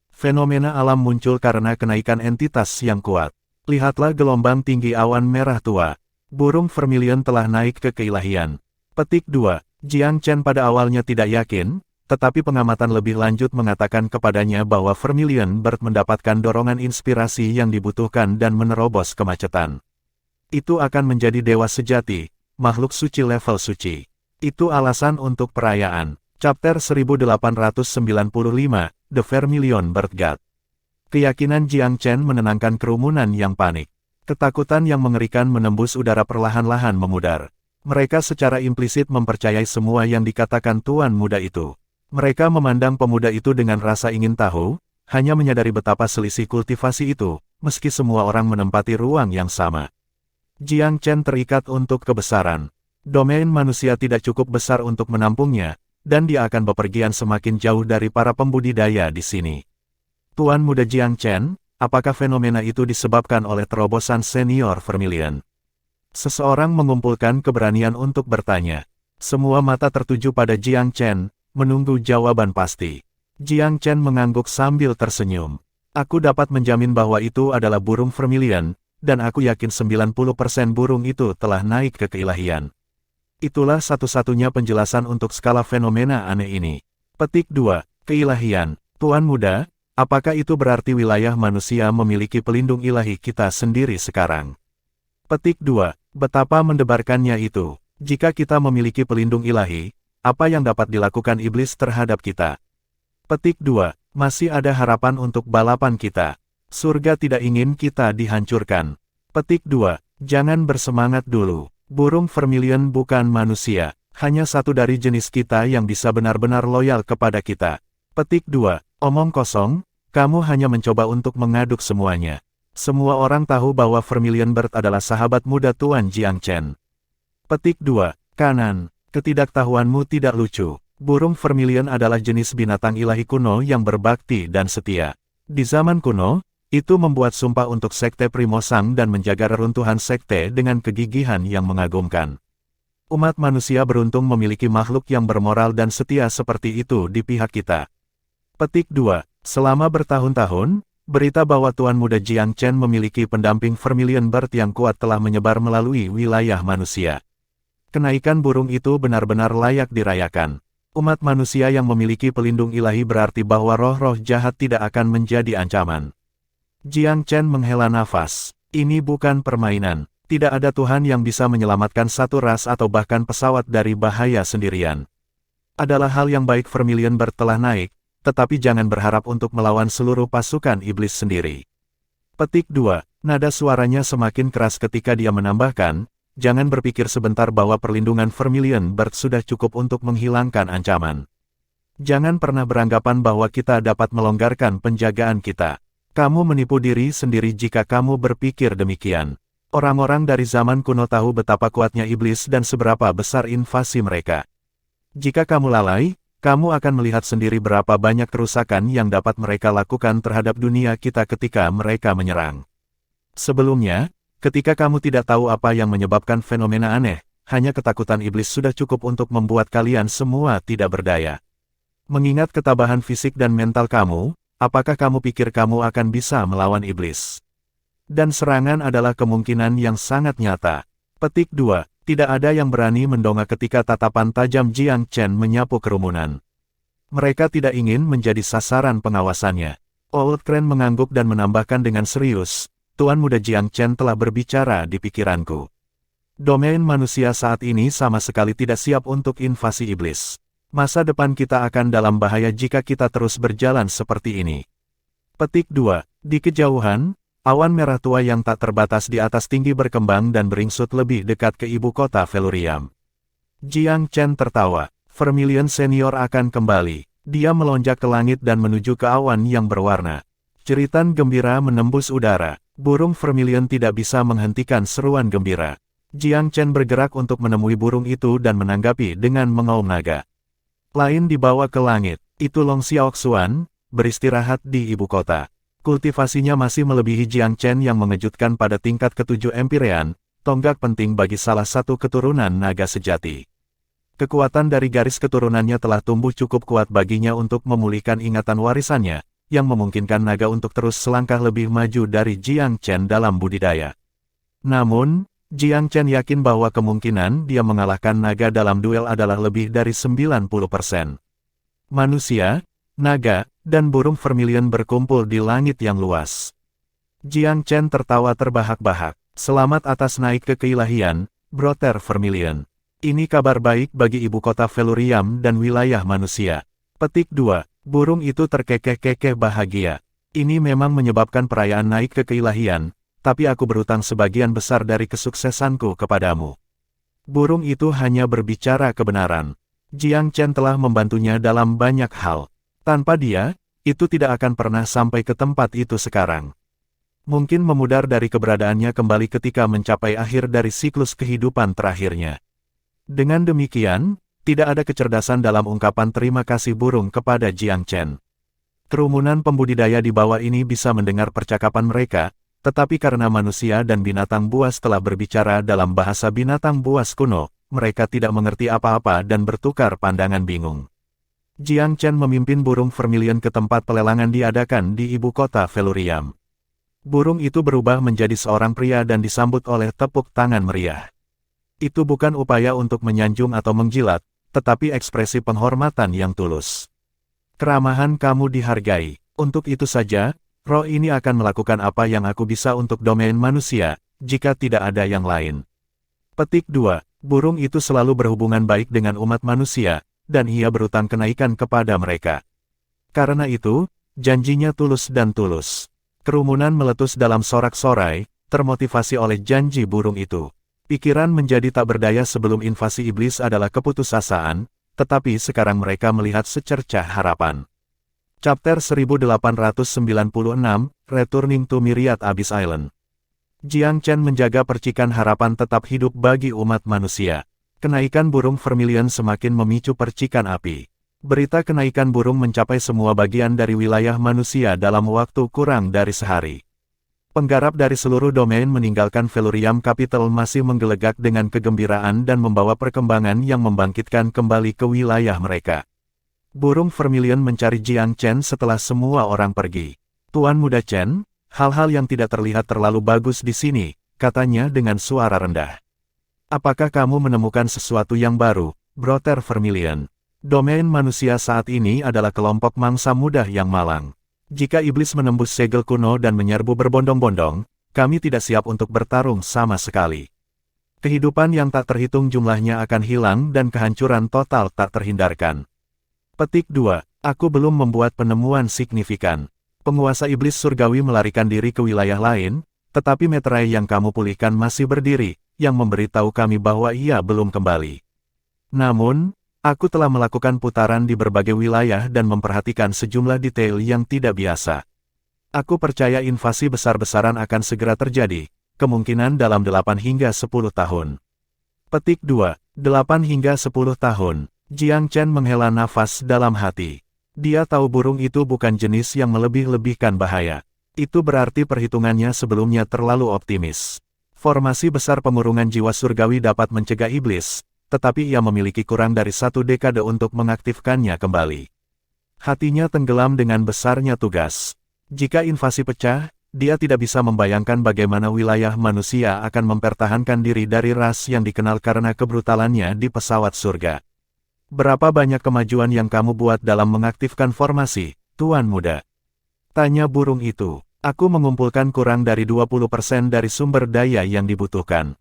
Fenomena alam muncul karena kenaikan entitas yang kuat. Lihatlah gelombang tinggi awan merah tua. Burung vermilion telah naik ke keilahian. Petik 2. Jiang Chen pada awalnya tidak yakin, tetapi pengamatan lebih lanjut mengatakan kepadanya bahwa Vermilion Bird mendapatkan dorongan inspirasi yang dibutuhkan dan menerobos kemacetan. Itu akan menjadi dewa sejati, makhluk suci level suci. Itu alasan untuk perayaan. Chapter 1895, The Vermilion Bird God. Keyakinan Jiang Chen menenangkan kerumunan yang panik. Ketakutan yang mengerikan menembus udara perlahan-lahan memudar. Mereka secara implisit mempercayai semua yang dikatakan tuan muda itu. Mereka memandang pemuda itu dengan rasa ingin tahu, hanya menyadari betapa selisih kultivasi itu, meski semua orang menempati ruang yang sama. Jiang Chen terikat untuk kebesaran. Domain manusia tidak cukup besar untuk menampungnya, dan dia akan bepergian semakin jauh dari para pembudidaya di sini. Tuan muda Jiang Chen, apakah fenomena itu disebabkan oleh terobosan senior Vermilion? Seseorang mengumpulkan keberanian untuk bertanya. Semua mata tertuju pada Jiang Chen, menunggu jawaban pasti. Jiang Chen mengangguk sambil tersenyum. Aku dapat menjamin bahwa itu adalah burung Vermilion, dan aku yakin 90% burung itu telah naik ke keilahian. Itulah satu-satunya penjelasan untuk skala fenomena aneh ini. Petik 2. Keilahian. Tuan muda, apakah itu berarti wilayah manusia memiliki pelindung ilahi kita sendiri sekarang? Petik 2. Betapa mendebarkannya itu. Jika kita memiliki pelindung ilahi, apa yang dapat dilakukan iblis terhadap kita? Petik 2. Masih ada harapan untuk balapan kita. Surga tidak ingin kita dihancurkan. Petik 2. Jangan bersemangat dulu. Burung Vermilion bukan manusia. Hanya satu dari jenis kita yang bisa benar-benar loyal kepada kita. Petik 2. Omong kosong, kamu hanya mencoba untuk mengaduk semuanya. Semua orang tahu bahwa Vermilion Bird adalah sahabat muda Tuan Jiang Chen. Petik 2. Kanan. Ketidaktahuanmu tidak lucu. Burung Vermilion adalah jenis binatang ilahi kuno yang berbakti dan setia. Di zaman kuno, itu membuat sumpah untuk sekte Primosang dan menjaga reruntuhan sekte dengan kegigihan yang mengagumkan. Umat manusia beruntung memiliki makhluk yang bermoral dan setia seperti itu di pihak kita. Petik 2. Selama bertahun-tahun, berita bahwa Tuan Muda Jiang Chen memiliki pendamping Vermilion Bird yang kuat telah menyebar melalui wilayah manusia. Kenaikan burung itu benar-benar layak dirayakan. Umat manusia yang memiliki pelindung ilahi berarti bahwa roh-roh jahat tidak akan menjadi ancaman. Jiang Chen menghela nafas. Ini bukan permainan. Tidak ada Tuhan yang bisa menyelamatkan satu ras atau bahkan pesawat dari bahaya sendirian. Adalah hal yang baik Vermilion Bird telah naik, tetapi jangan berharap untuk melawan seluruh pasukan iblis sendiri. Petik 2. Nada suaranya semakin keras ketika dia menambahkan, jangan berpikir sebentar bahwa perlindungan Vermilion Bird sudah cukup untuk menghilangkan ancaman. Jangan pernah beranggapan bahwa kita dapat melonggarkan penjagaan kita. Kamu menipu diri sendiri jika kamu berpikir demikian. Orang-orang dari zaman kuno tahu betapa kuatnya iblis dan seberapa besar invasi mereka. Jika kamu lalai, kamu akan melihat sendiri berapa banyak kerusakan yang dapat mereka lakukan terhadap dunia kita ketika mereka menyerang. Sebelumnya, ketika kamu tidak tahu apa yang menyebabkan fenomena aneh, hanya ketakutan iblis sudah cukup untuk membuat kalian semua tidak berdaya. Mengingat ketabahan fisik dan mental kamu, apakah kamu pikir kamu akan bisa melawan iblis? Dan serangan adalah kemungkinan yang sangat nyata. Petik 2. Tidak ada yang berani mendongak ketika tatapan tajam Jiang Chen menyapu kerumunan. Mereka tidak ingin menjadi sasaran pengawasannya. Old Crane mengangguk dan menambahkan dengan serius, Tuan Muda Jiang Chen telah berbicara di pikiranku. Domain manusia saat ini sama sekali tidak siap untuk invasi iblis. Masa depan kita akan dalam bahaya jika kita terus berjalan seperti ini. Petik 2. Di kejauhan, awan merah tua yang tak terbatas di atas tinggi berkembang dan beringsut lebih dekat ke ibu kota Velurium. Jiang Chen tertawa. Vermilion senior akan kembali. Dia melonjak ke langit dan menuju ke awan yang berwarna. Jeritan gembira menembus udara. Burung Vermilion tidak bisa menghentikan seruan gembira. Jiang Chen bergerak untuk menemui burung itu dan menanggapi dengan mengaum naga. Lain dibawa ke langit. Itu Long Xiaoxuan, beristirahat di ibu kota. Kultivasinya masih melebihi Jiang Chen yang mengejutkan pada tingkat ke-7 Empyrean, tonggak penting bagi salah satu keturunan naga sejati. Kekuatan dari garis keturunannya telah tumbuh cukup kuat baginya untuk memulihkan ingatan warisannya, yang memungkinkan naga untuk terus selangkah lebih maju dari Jiang Chen dalam budidaya. Namun, Jiang Chen yakin bahwa kemungkinan dia mengalahkan naga dalam duel adalah lebih dari 90%. Manusia, naga, dan burung Vermilion berkumpul di langit yang luas. Jiang Chen tertawa terbahak-bahak. Selamat atas naik ke keilahian, Brother Vermilion. Ini kabar baik bagi ibu kota Velurium dan wilayah manusia. Petik 2. Burung itu terkekeh-kekeh bahagia. Ini memang menyebabkan perayaan naik ke keilahian, tapi aku berutang sebagian besar dari kesuksesanku kepadamu. Burung itu hanya berbicara kebenaran. Jiang Chen telah membantunya dalam banyak hal. Tanpa dia, itu tidak akan pernah sampai ke tempat itu sekarang. Mungkin memudar dari keberadaannya kembali ketika mencapai akhir dari siklus kehidupan terakhirnya. Dengan demikian, tidak ada kecerdasan dalam ungkapan terima kasih burung kepada Jiang Chen. Kerumunan pembudidaya di bawah ini bisa mendengar percakapan mereka, tetapi karena manusia dan binatang buas telah berbicara dalam bahasa binatang buas kuno, mereka tidak mengerti apa-apa dan bertukar pandangan bingung. Jiang Chen memimpin burung Vermilion ke tempat pelelangan diadakan di ibu kota Velurium. Burung itu berubah menjadi seorang pria dan disambut oleh tepuk tangan meriah. Itu bukan upaya untuk menyanjung atau menjilat, tetapi ekspresi penghormatan yang tulus. Keramahan kamu dihargai. Untuk itu saja, roh ini akan melakukan apa yang aku bisa untuk domain manusia, jika tidak ada yang lain. Petik 2. Burung itu selalu berhubungan baik dengan umat manusia, dan ia berutang kenaikan kepada mereka. Karena itu, janjinya tulus dan tulus. Kerumunan meletus dalam sorak-sorai, termotivasi oleh janji burung itu. Pikiran menjadi tak berdaya sebelum invasi iblis adalah keputusasaan, tetapi sekarang mereka melihat secercah harapan. Chapter 1896, Returning to Myriad Abyss Island. Jiang Chen menjaga percikan harapan tetap hidup bagi umat manusia. Kenaikan burung Vermilion semakin memicu percikan api. Berita kenaikan burung mencapai semua bagian dari wilayah manusia dalam waktu kurang dari sehari. Penggarap dari seluruh domain meninggalkan Velurium Capital masih menggelegak dengan kegembiraan dan membawa perkembangan yang membangkitkan kembali ke wilayah mereka. Burung Vermilion mencari Jiang Chen setelah semua orang pergi. Tuan Muda Chen, hal-hal yang tidak terlihat terlalu bagus di sini, katanya dengan suara rendah. Apakah kamu menemukan sesuatu yang baru, Brother Vermilion? Domain manusia saat ini adalah kelompok mangsa muda yang malang. Jika iblis menembus segel kuno dan menyerbu berbondong-bondong, kami tidak siap untuk bertarung sama sekali. Kehidupan yang tak terhitung jumlahnya akan hilang dan kehancuran total tak terhindarkan. Petik 2. Aku belum membuat penemuan signifikan. Penguasa iblis surgawi melarikan diri ke wilayah lain, tetapi meterai yang kamu pulihkan masih berdiri, yang memberitahu kami bahwa ia belum kembali. Namun, aku telah melakukan putaran di berbagai wilayah dan memperhatikan sejumlah detail yang tidak biasa. Aku percaya invasi besar-besaran akan segera terjadi, kemungkinan dalam 8 hingga 10 tahun. Petik 2. 8 hingga 10 tahun. Jiang Chen menghela nafas dalam hati. Dia tahu burung itu bukan jenis yang melebih-lebihkan bahaya. Itu berarti perhitungannya sebelumnya terlalu optimis. Formasi besar pengurungan jiwa surgawi dapat mencegah iblis, tetapi ia memiliki kurang dari 1 dekade untuk mengaktifkannya kembali. Hatinya tenggelam dengan besarnya tugas. Jika invasi pecah, dia tidak bisa membayangkan bagaimana wilayah manusia akan mempertahankan diri dari ras yang dikenal karena kebrutalannya di pesawat surga. Berapa banyak kemajuan yang kamu buat dalam mengaktifkan formasi, Tuan Muda? Tanya burung itu. Aku mengumpulkan kurang dari 20% dari sumber daya yang dibutuhkan.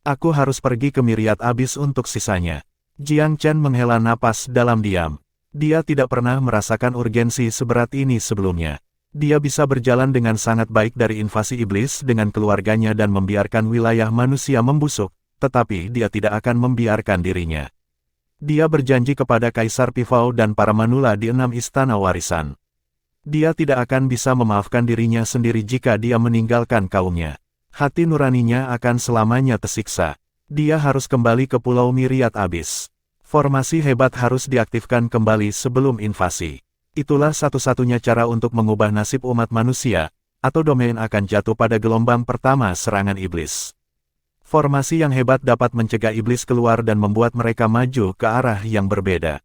Aku harus pergi ke Myriad Abyss untuk sisanya. Jiang Chen menghela napas dalam diam. Dia tidak pernah merasakan urgensi seberat ini sebelumnya. Dia bisa berjalan dengan sangat baik dari invasi iblis dengan keluarganya dan membiarkan wilayah manusia membusuk, tetapi dia tidak akan membiarkan dirinya. Dia berjanji kepada Kaisar Pifau dan para manula di 6 istana warisan. Dia tidak akan bisa memaafkan dirinya sendiri jika dia meninggalkan kaumnya. Hati nuraninya akan selamanya tersiksa. Dia harus kembali ke Pulau Myriad Abyss. Formasi hebat harus diaktifkan kembali sebelum invasi. Itulah satu-satunya cara untuk mengubah nasib umat manusia, atau domain akan jatuh pada gelombang pertama serangan iblis. Formasi yang hebat dapat mencegah iblis keluar dan membuat mereka maju ke arah yang berbeda.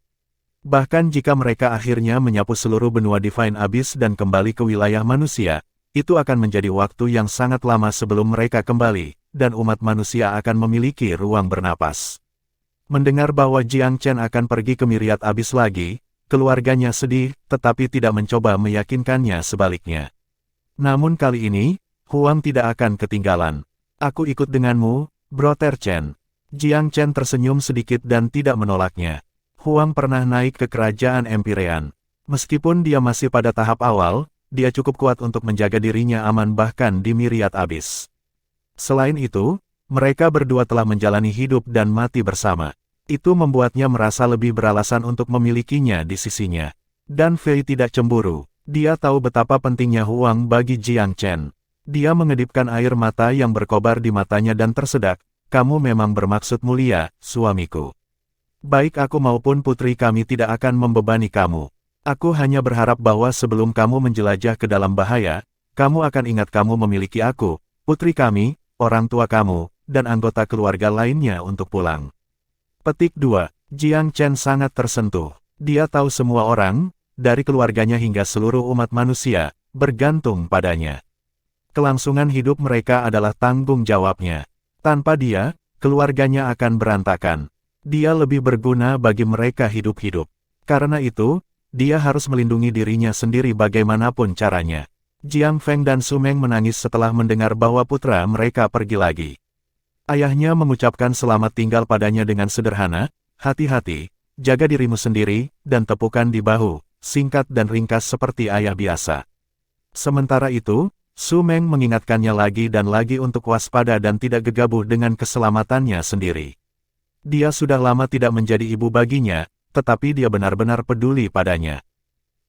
Bahkan jika mereka akhirnya menyapu seluruh benua Divine Abyss dan kembali ke wilayah manusia, itu akan menjadi waktu yang sangat lama sebelum mereka kembali, dan umat manusia akan memiliki ruang bernapas. Mendengar bahwa Jiang Chen akan pergi ke Myriad Abyss lagi, keluarganya sedih, tetapi tidak mencoba meyakinkannya sebaliknya. Namun kali ini, Huang tidak akan ketinggalan. Aku ikut denganmu, Brother Chen. Jiang Chen tersenyum sedikit dan tidak menolaknya. Huang pernah naik ke kerajaan Empirean. Meskipun dia masih pada tahap awal, dia cukup kuat untuk menjaga dirinya aman bahkan di Myriad Abyss. Selain itu, mereka berdua telah menjalani hidup dan mati bersama. Itu membuatnya merasa lebih beralasan untuk memilikinya di sisinya. Dan Fei tidak cemburu. Dia tahu betapa pentingnya Huang bagi Jiang Chen. Dia mengedipkan air mata yang berkobar di matanya dan tersedak. Kamu memang bermaksud mulia, suamiku. Baik aku maupun putri kami tidak akan membebani kamu. Aku hanya berharap bahwa sebelum kamu menjelajah ke dalam bahaya, kamu akan ingat kamu memiliki aku, putri kami, orang tua kamu, dan anggota keluarga lainnya untuk pulang. Petik 2. Jiang Chen sangat tersentuh. Dia tahu semua orang, dari keluarganya hingga seluruh umat manusia, bergantung padanya. Kelangsungan hidup mereka adalah tanggung jawabnya. Tanpa dia, keluarganya akan berantakan. Dia lebih berguna bagi mereka hidup-hidup. Karena itu, dia harus melindungi dirinya sendiri bagaimanapun caranya. Jiang Feng dan Su Meng menangis setelah mendengar bahwa putra mereka pergi lagi. Ayahnya mengucapkan selamat tinggal padanya dengan sederhana, hati-hati, jaga dirimu sendiri, dan tepukan di bahu, singkat dan ringkas seperti ayah biasa. Sementara itu, Su Meng mengingatkannya lagi dan lagi untuk waspada dan tidak gegabah dengan keselamatannya sendiri. Dia sudah lama tidak menjadi ibu baginya, tetapi dia benar-benar peduli padanya.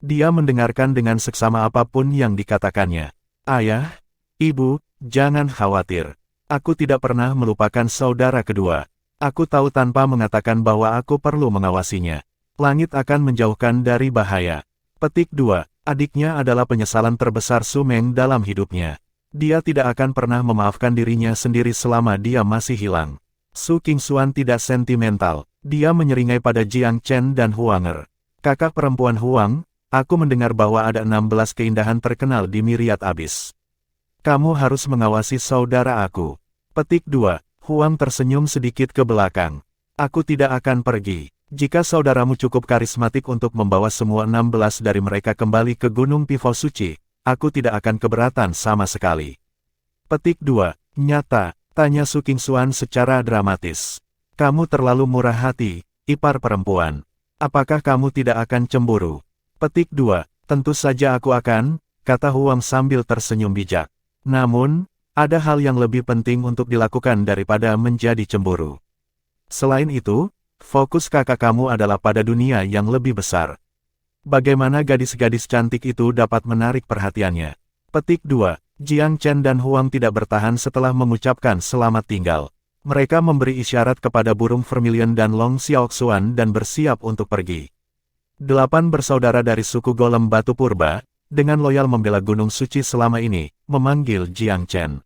Dia mendengarkan dengan seksama apapun yang dikatakannya. Ayah, ibu, jangan khawatir. Aku tidak pernah melupakan saudara kedua. Aku tahu tanpa mengatakan bahwa aku perlu mengawasinya. Langit akan menjauhkan dari bahaya. Petik 2. Adiknya adalah penyesalan terbesar Su Meng dalam hidupnya. Dia tidak akan pernah memaafkan dirinya sendiri selama dia masih hilang. Su Qingxuan tidak sentimental. Dia menyeringai pada Jiang Chen dan Huanger. Kakak perempuan Huang, aku mendengar bahwa ada 16 keindahan terkenal di Myriad Abyss. Kamu harus mengawasi saudara aku. Petik 2. Huang tersenyum sedikit ke belakang. Aku tidak akan pergi. Jika saudaramu cukup karismatik untuk membawa semua 16 dari mereka kembali ke Gunung Pifau Suci, aku tidak akan keberatan sama sekali. Petik 2. Nyata. Tanya Su Qingxuan secara dramatis. Kamu terlalu murah hati, ipar perempuan. Apakah kamu tidak akan cemburu? Petik 2. Tentu saja aku akan, kata Huang sambil tersenyum bijak. Namun, ada hal yang lebih penting untuk dilakukan daripada menjadi cemburu. Selain itu, fokus kakak kamu adalah pada dunia yang lebih besar. Bagaimana gadis-gadis cantik itu dapat menarik perhatiannya? Petik 2. Jiang Chen dan Huang tidak bertahan setelah mengucapkan selamat tinggal. Mereka memberi isyarat kepada burung vermilion dan Long Xiaoxuan dan bersiap untuk pergi. 8 bersaudara dari suku Golem Batu Purba, dengan loyal membela Gunung Suci selama ini, memanggil Jiang Chen.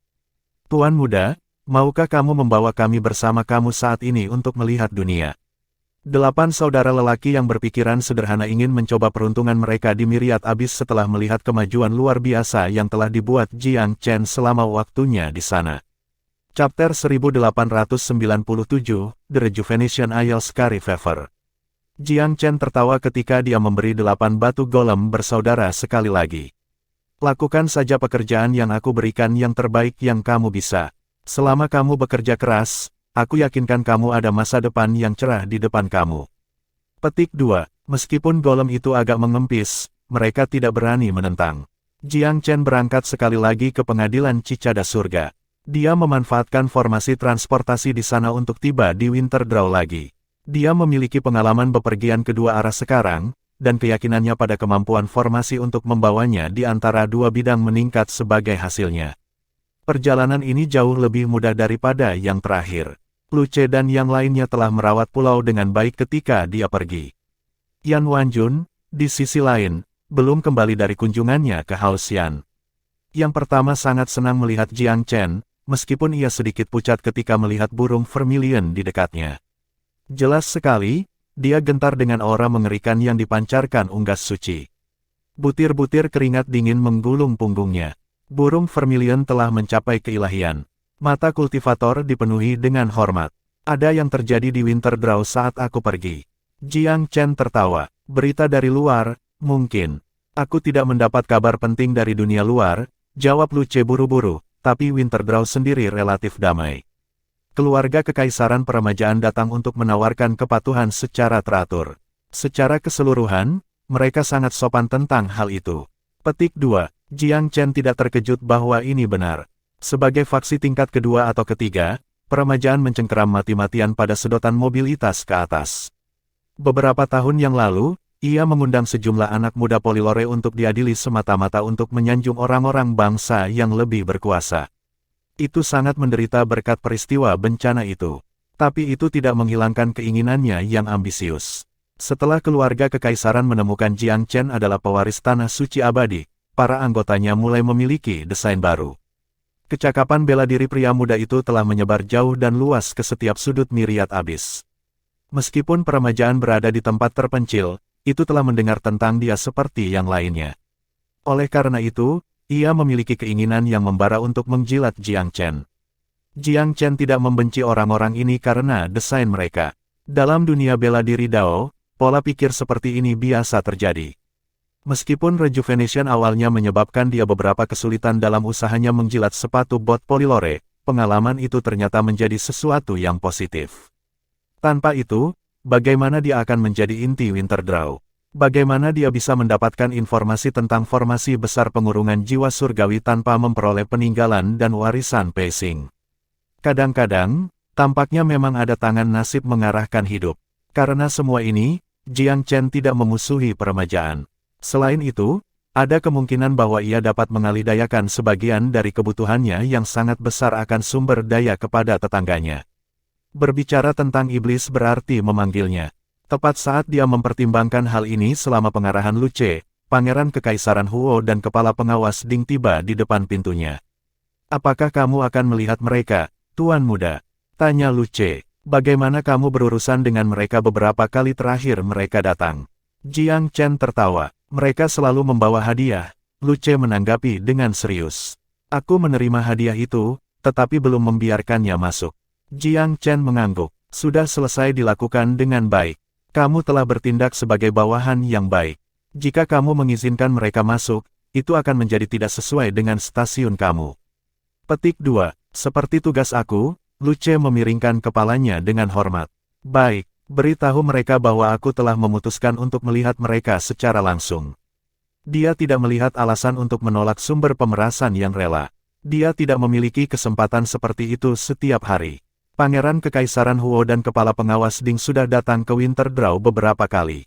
Tuan muda, maukah kamu membawa kami bersama kamu saat ini untuk melihat dunia? 8 saudara lelaki yang berpikiran sederhana ingin mencoba peruntungan mereka di Myriad Abyss setelah melihat kemajuan luar biasa yang telah dibuat Jiang Chen selama waktunya di sana. Chapter 1897, The Rejuvenation Isle Scary Fever. Jiang Chen tertawa ketika dia memberi 8 batu golem bersaudara sekali lagi. Lakukan saja pekerjaan yang aku berikan yang terbaik yang kamu bisa. Selama kamu bekerja keras, aku yakinkan kamu ada masa depan yang cerah di depan kamu. Petik 2. Meskipun golem itu agak mengempis, mereka tidak berani menentang. Jiang Chen berangkat sekali lagi ke pengadilan Cicada Surga. Dia memanfaatkan formasi transportasi di sana untuk tiba di Winterdraw lagi. Dia memiliki pengalaman bepergian kedua arah sekarang, dan keyakinannya pada kemampuan formasi untuk membawanya di antara dua bidang meningkat sebagai hasilnya. Perjalanan ini jauh lebih mudah daripada yang terakhir. Luce dan yang lainnya telah merawat pulau dengan baik ketika dia pergi. Yan Wanjun, di sisi lain, belum kembali dari kunjungannya ke Haoxian. Yang pertama sangat senang melihat Jiang Chen, meskipun ia sedikit pucat ketika melihat burung vermilion di dekatnya. Jelas sekali, dia gentar dengan aura mengerikan yang dipancarkan unggas suci. Butir-butir keringat dingin menggulung punggungnya. Burung vermilion telah mencapai keilahian. Mata kultivator dipenuhi dengan hormat. Ada yang terjadi di Winterdraw saat aku pergi. Jiang Chen tertawa. Berita dari luar, mungkin. Aku tidak mendapat kabar penting dari dunia luar, jawab Luce buru-buru, tapi Winterdraw sendiri relatif damai. Keluarga kekaisaran peremajaan datang untuk menawarkan kepatuhan secara teratur. Secara keseluruhan, mereka sangat sopan tentang hal itu. Petik 2. Jiang Chen tidak terkejut bahwa ini benar. Sebagai faksi tingkat kedua atau ketiga, peremajaan mencengkeram mati-matian pada sedotan mobilitas ke atas. Beberapa tahun yang lalu, ia mengundang sejumlah anak muda Polilore untuk diadili semata-mata untuk menyanjung orang-orang bangsa yang lebih berkuasa. Itu sangat menderita berkat peristiwa bencana itu. Tapi itu tidak menghilangkan keinginannya yang ambisius. Setelah keluarga kekaisaran menemukan Jiang Chen adalah pewaris tanah suci abadi, para anggotanya mulai memiliki desain baru. Kecakapan bela diri pria muda itu telah menyebar jauh dan luas ke setiap sudut Myriad Abyss. Meskipun peremajaan berada di tempat terpencil, itu telah mendengar tentang dia seperti yang lainnya. Oleh karena itu, ia memiliki keinginan yang membara untuk menjilat Jiang Chen. Jiang Chen tidak membenci orang-orang ini karena desain mereka. Dalam dunia bela diri Dao, pola pikir seperti ini biasa terjadi. Meskipun Rejuvenation awalnya menyebabkan dia beberapa kesulitan dalam usahanya menjilat sepatu bot Polilore, pengalaman itu ternyata menjadi sesuatu yang positif. Tanpa itu, bagaimana dia akan menjadi inti Winterdraw? Bagaimana dia bisa mendapatkan informasi tentang formasi besar pengurungan jiwa surgawi tanpa memperoleh peninggalan dan warisan Peising? Kadang-kadang, tampaknya memang ada tangan nasib mengarahkan hidup. Karena semua ini, Jiang Chen tidak memusuhi peremajaan. Selain itu, ada kemungkinan bahwa ia dapat mengalihdayakan sebagian dari kebutuhannya yang sangat besar akan sumber daya kepada tetangganya. Berbicara tentang iblis berarti memanggilnya. Tepat saat dia mempertimbangkan hal ini selama pengarahan Luce, Pangeran Kekaisaran Huo dan Kepala Pengawas Ding tiba di depan pintunya. Apakah kamu akan melihat mereka, Tuan Muda? Tanya Luce. Bagaimana kamu berurusan dengan mereka beberapa kali terakhir mereka datang? Jiang Chen tertawa. Mereka selalu membawa hadiah. Luce menanggapi dengan serius. Aku menerima hadiah itu, tetapi belum membiarkannya masuk. Jiang Chen mengangguk. Sudah selesai dilakukan dengan baik. Kamu telah bertindak sebagai bawahan yang baik. Jika kamu mengizinkan mereka masuk, itu akan menjadi tidak sesuai dengan stasiun kamu. Petik 2. Seperti tugas aku, Luce memiringkan kepalanya dengan hormat. Baik, beritahu mereka bahwa aku telah memutuskan untuk melihat mereka secara langsung. Dia tidak melihat alasan untuk menolak sumber pemerasan yang rela. Dia tidak memiliki kesempatan seperti itu setiap hari. Pangeran Kekaisaran Huo dan Kepala Pengawas Ding sudah datang ke Winterdraw beberapa kali.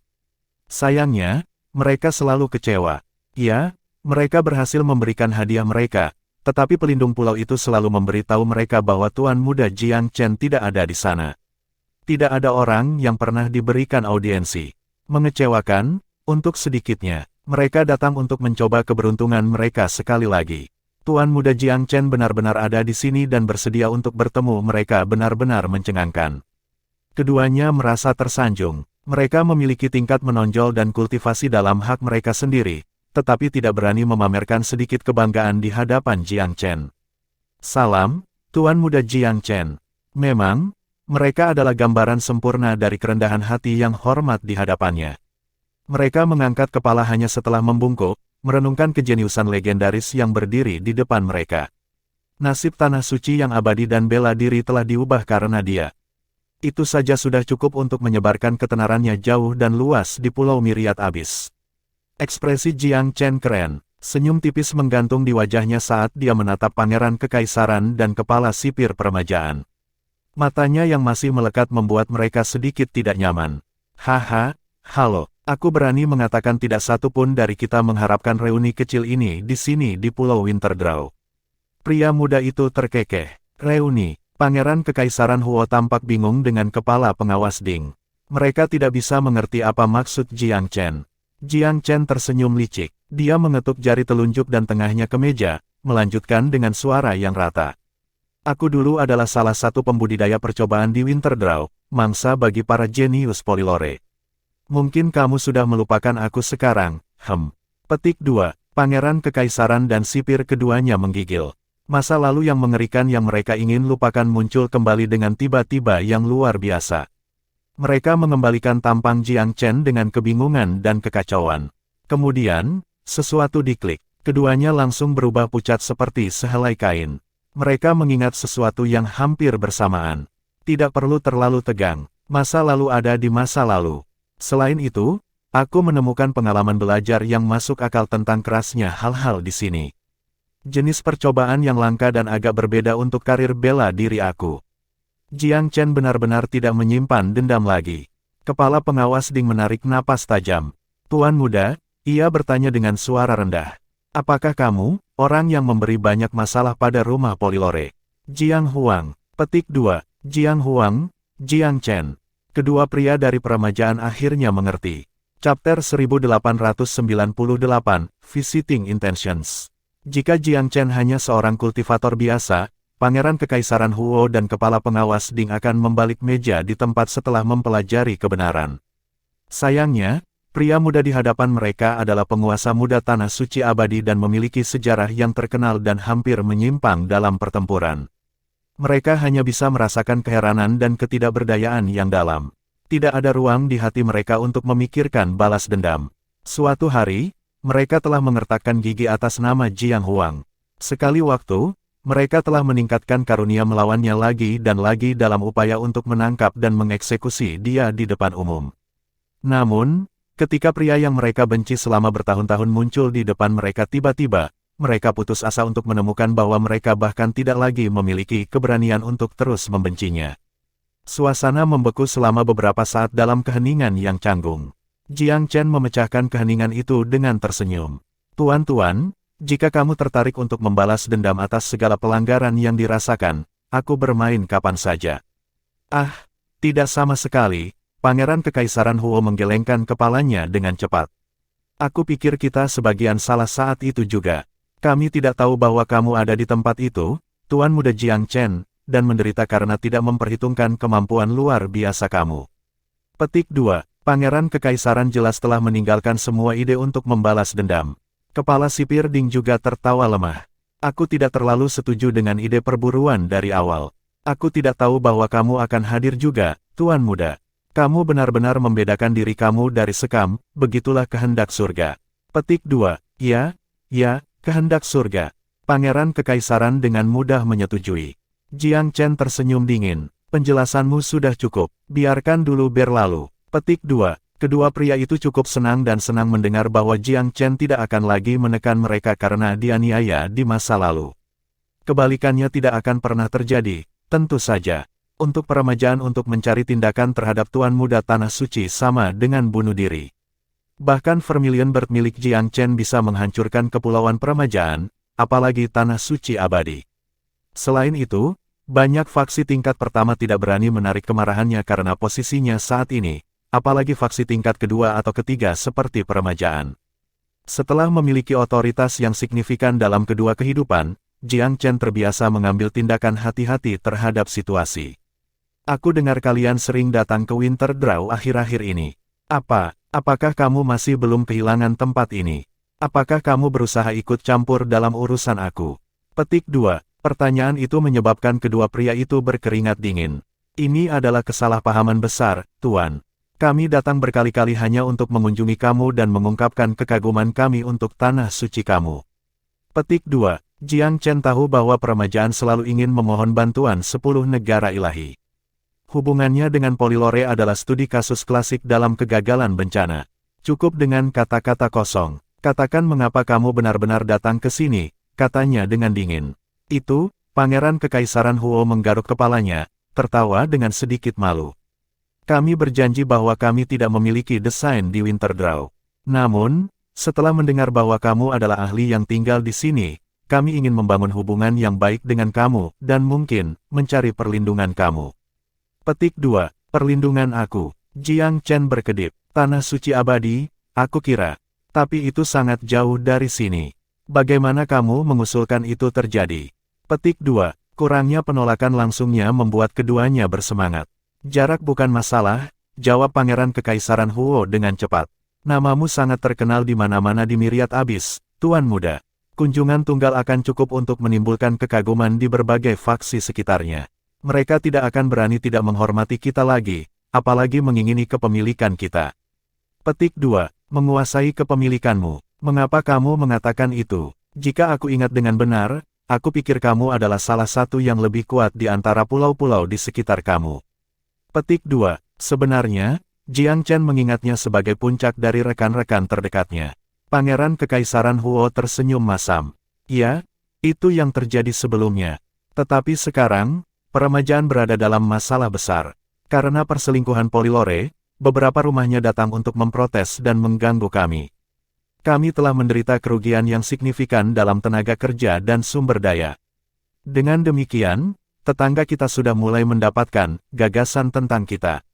Sayangnya, mereka selalu kecewa. Ya, mereka berhasil memberikan hadiah mereka, Tetapi pelindung pulau itu selalu memberitahu mereka bahwa Tuan Muda Jiang Chen tidak ada di sana. Tidak ada orang yang pernah diberikan audiensi. Mengecewakan, untuk sedikitnya, mereka datang untuk mencoba keberuntungan mereka sekali lagi. Tuan Muda Jiang Chen benar-benar ada di sini dan bersedia untuk bertemu mereka benar-benar mencengangkan. Keduanya merasa tersanjung. Mereka memiliki tingkat menonjol dan kultivasi dalam hak mereka sendiri, tetapi tidak berani memamerkan sedikit kebanggaan di hadapan Jiang Chen. Salam, Tuan Muda Jiang Chen. Memang, mereka adalah gambaran sempurna dari kerendahan hati yang hormat di hadapannya. Mereka mengangkat kepala hanya setelah membungkuk, merenungkan kejeniusan legendaris yang berdiri di depan mereka. Nasib tanah suci yang abadi dan bela diri telah diubah karena dia. Itu saja sudah cukup untuk menyebarkan ketenarannya jauh dan luas di Pulau Myriad Abyss. Ekspresi Jiang Chen keren, senyum tipis menggantung di wajahnya saat dia menatap pangeran kekaisaran dan kepala sipir peremajaan. Matanya yang masih melekat membuat mereka sedikit tidak nyaman. Haha, halo, aku berani mengatakan tidak satu pun dari kita mengharapkan reuni kecil ini di sini di Pulau Winterdraw. Pria muda itu terkekeh. Reuni. Pangeran Kekaisaran Huo tampak bingung dengan kepala pengawas Ding. Mereka tidak bisa mengerti apa maksud Jiang Chen. Jiang Chen tersenyum licik. Dia mengetuk jari telunjuk dan tengahnya ke meja, melanjutkan dengan suara yang rata. Aku dulu adalah salah satu pembudidaya percobaan di Winterdraw, mangsa bagi para jenius Polylore. Mungkin kamu sudah melupakan aku sekarang, Petik 2. Pangeran Kekaisaran dan sipir keduanya menggigil. Masa lalu yang mengerikan yang mereka ingin lupakan muncul kembali dengan tiba-tiba yang luar biasa. Mereka mengembalikan tampang Jiang Chen dengan kebingungan dan kekacauan. Kemudian, sesuatu diklik. Keduanya langsung berubah pucat seperti sehelai kain. Mereka mengingat sesuatu yang hampir bersamaan. Tidak perlu terlalu tegang. Masa lalu ada di masa lalu. Selain itu, aku menemukan pengalaman belajar yang masuk akal tentang kerasnya hal-hal di sini. Jenis percobaan yang langka dan agak berbeda untuk karir bela diri aku. Jiang Chen benar-benar tidak menyimpan dendam lagi. Kepala pengawas Ding menarik napas tajam. Tuan Muda, ia bertanya dengan suara rendah. Apakah kamu, orang yang memberi banyak masalah pada rumah Polylore? Jiang Huang. Petik 2. Jiang Huang, Jiang Chen. Kedua pria dari peremajaan akhirnya mengerti. Chapter 1898, Visiting Intentions. Jika Jiang Chen hanya seorang kultivator biasa, Pangeran Kekaisaran Huo dan Kepala Pengawas Ding akan membalik meja di tempat setelah mempelajari kebenaran. Sayangnya, pria muda di hadapan mereka adalah penguasa muda Tanah Suci Abadi dan memiliki sejarah yang terkenal dan hampir menyimpang dalam pertempuran. Mereka hanya bisa merasakan keheranan dan ketidakberdayaan yang dalam. Tidak ada ruang di hati mereka untuk memikirkan balas dendam. Suatu hari, mereka telah mengertakkan gigi atas nama Jiang Huang. Sekali waktu, mereka telah meningkatkan karunia melawannya lagi dan lagi dalam upaya untuk menangkap dan mengeksekusi dia di depan umum. Namun, ketika pria yang mereka benci selama bertahun-tahun muncul di depan mereka tiba-tiba, mereka putus asa untuk menemukan bahwa mereka bahkan tidak lagi memiliki keberanian untuk terus membencinya. Suasana membeku selama beberapa saat dalam keheningan yang canggung. Jiang Chen memecahkan keheningan itu dengan tersenyum. Tuan-tuan, jika kamu tertarik untuk membalas dendam atas segala pelanggaran yang dirasakan, aku bermain kapan saja. Ah, tidak sama sekali, Pangeran Kekaisaran Huo menggelengkan kepalanya dengan cepat. Aku pikir kita sebagian salah saat itu juga. Kami tidak tahu bahwa kamu ada di tempat itu, Tuan Muda Jiang Chen, dan menderita karena tidak memperhitungkan kemampuan luar biasa kamu. Petik 2. Pangeran Kekaisaran jelas telah meninggalkan semua ide untuk membalas dendam. Kepala sipir Ding juga tertawa lemah. Aku tidak terlalu setuju dengan ide perburuan dari awal. Aku tidak tahu bahwa kamu akan hadir juga, Tuan Muda. Kamu benar-benar membedakan diri kamu dari sekam, begitulah kehendak surga. Petik 2. Ya, kehendak surga. Pangeran Kekaisaran dengan mudah menyetujui. Jiang Chen tersenyum dingin. Penjelasanmu sudah cukup, biarkan dulu berlalu. Petik 2. Kedua pria itu cukup senang dan senang mendengar bahwa Jiang Chen tidak akan lagi menekan mereka karena dianiaya di masa lalu. Kebalikannya tidak akan pernah terjadi, tentu saja. Untuk peremajaan untuk mencari tindakan terhadap Tuan Muda Tanah Suci sama dengan bunuh diri. Bahkan Vermilion Bird milik Jiang Chen bisa menghancurkan kepulauan peremajaan, apalagi Tanah Suci Abadi. Selain itu, banyak faksi tingkat pertama tidak berani menarik kemarahannya karena posisinya saat ini, apalagi faksi tingkat kedua atau ketiga seperti peremajaan. Setelah memiliki otoritas yang signifikan dalam kedua kehidupan, Jiang Chen terbiasa mengambil tindakan hati-hati terhadap situasi. Aku dengar kalian sering datang ke Winter Draw akhir-akhir ini. Apakah kamu masih belum kehilangan tempat ini? Apakah kamu berusaha ikut campur dalam urusan aku? Petik 2. Pertanyaan itu menyebabkan kedua pria itu berkeringat dingin. Ini adalah kesalahpahaman besar, Tuan. Kami datang berkali-kali hanya untuk mengunjungi kamu dan mengungkapkan kekaguman kami untuk tanah suci kamu. Petik 2. Jiang Chen tahu bahwa peremajaan selalu ingin memohon bantuan 10 negara ilahi. Hubungannya dengan Polylore adalah studi kasus klasik dalam kegagalan bencana. Cukup dengan kata-kata kosong. Katakan mengapa kamu benar-benar datang ke sini, katanya dengan dingin. Itu, Pangeran Kekaisaran Huo menggaruk kepalanya, tertawa dengan sedikit malu. Kami berjanji bahwa kami tidak memiliki desain di Winter Draw. Namun, setelah mendengar bahwa kamu adalah ahli yang tinggal di sini, kami ingin membangun hubungan yang baik dengan kamu, dan mungkin, mencari perlindungan kamu. Petik 2. Perlindungan aku. Jiang Chen berkedip. Tanah Suci Abadi, aku kira. Tapi itu sangat jauh dari sini. Bagaimana kamu mengusulkan itu terjadi? Petik 2. Kurangnya penolakan langsungnya membuat keduanya bersemangat. Jarak bukan masalah, jawab Pangeran Kekaisaran Huo dengan cepat. Namamu sangat terkenal di mana-mana di Myriad Abyss, Tuan Muda. Kunjungan tunggal akan cukup untuk menimbulkan kekaguman di berbagai faksi sekitarnya. Mereka tidak akan berani tidak menghormati kita lagi, apalagi mengingini kepemilikan kita. Petik 2. Menguasai kepemilikanmu. Mengapa kamu mengatakan itu? Jika aku ingat dengan benar, aku pikir kamu adalah salah satu yang lebih kuat di antara pulau-pulau di sekitar kamu. Petik 2. Sebenarnya, Jiang Chen mengingatnya sebagai puncak dari rekan-rekan terdekatnya. Pangeran Kekaisaran Huo tersenyum masam. Ya, itu yang terjadi sebelumnya. Tetapi sekarang, peremajaan berada dalam masalah besar. Karena perselingkuhan Polylore, beberapa rumahnya datang untuk memprotes dan mengganggu kami. Kami telah menderita kerugian yang signifikan dalam tenaga kerja dan sumber daya. Dengan demikian, tetangga kita sudah mulai mendapatkan gagasan tentang kita.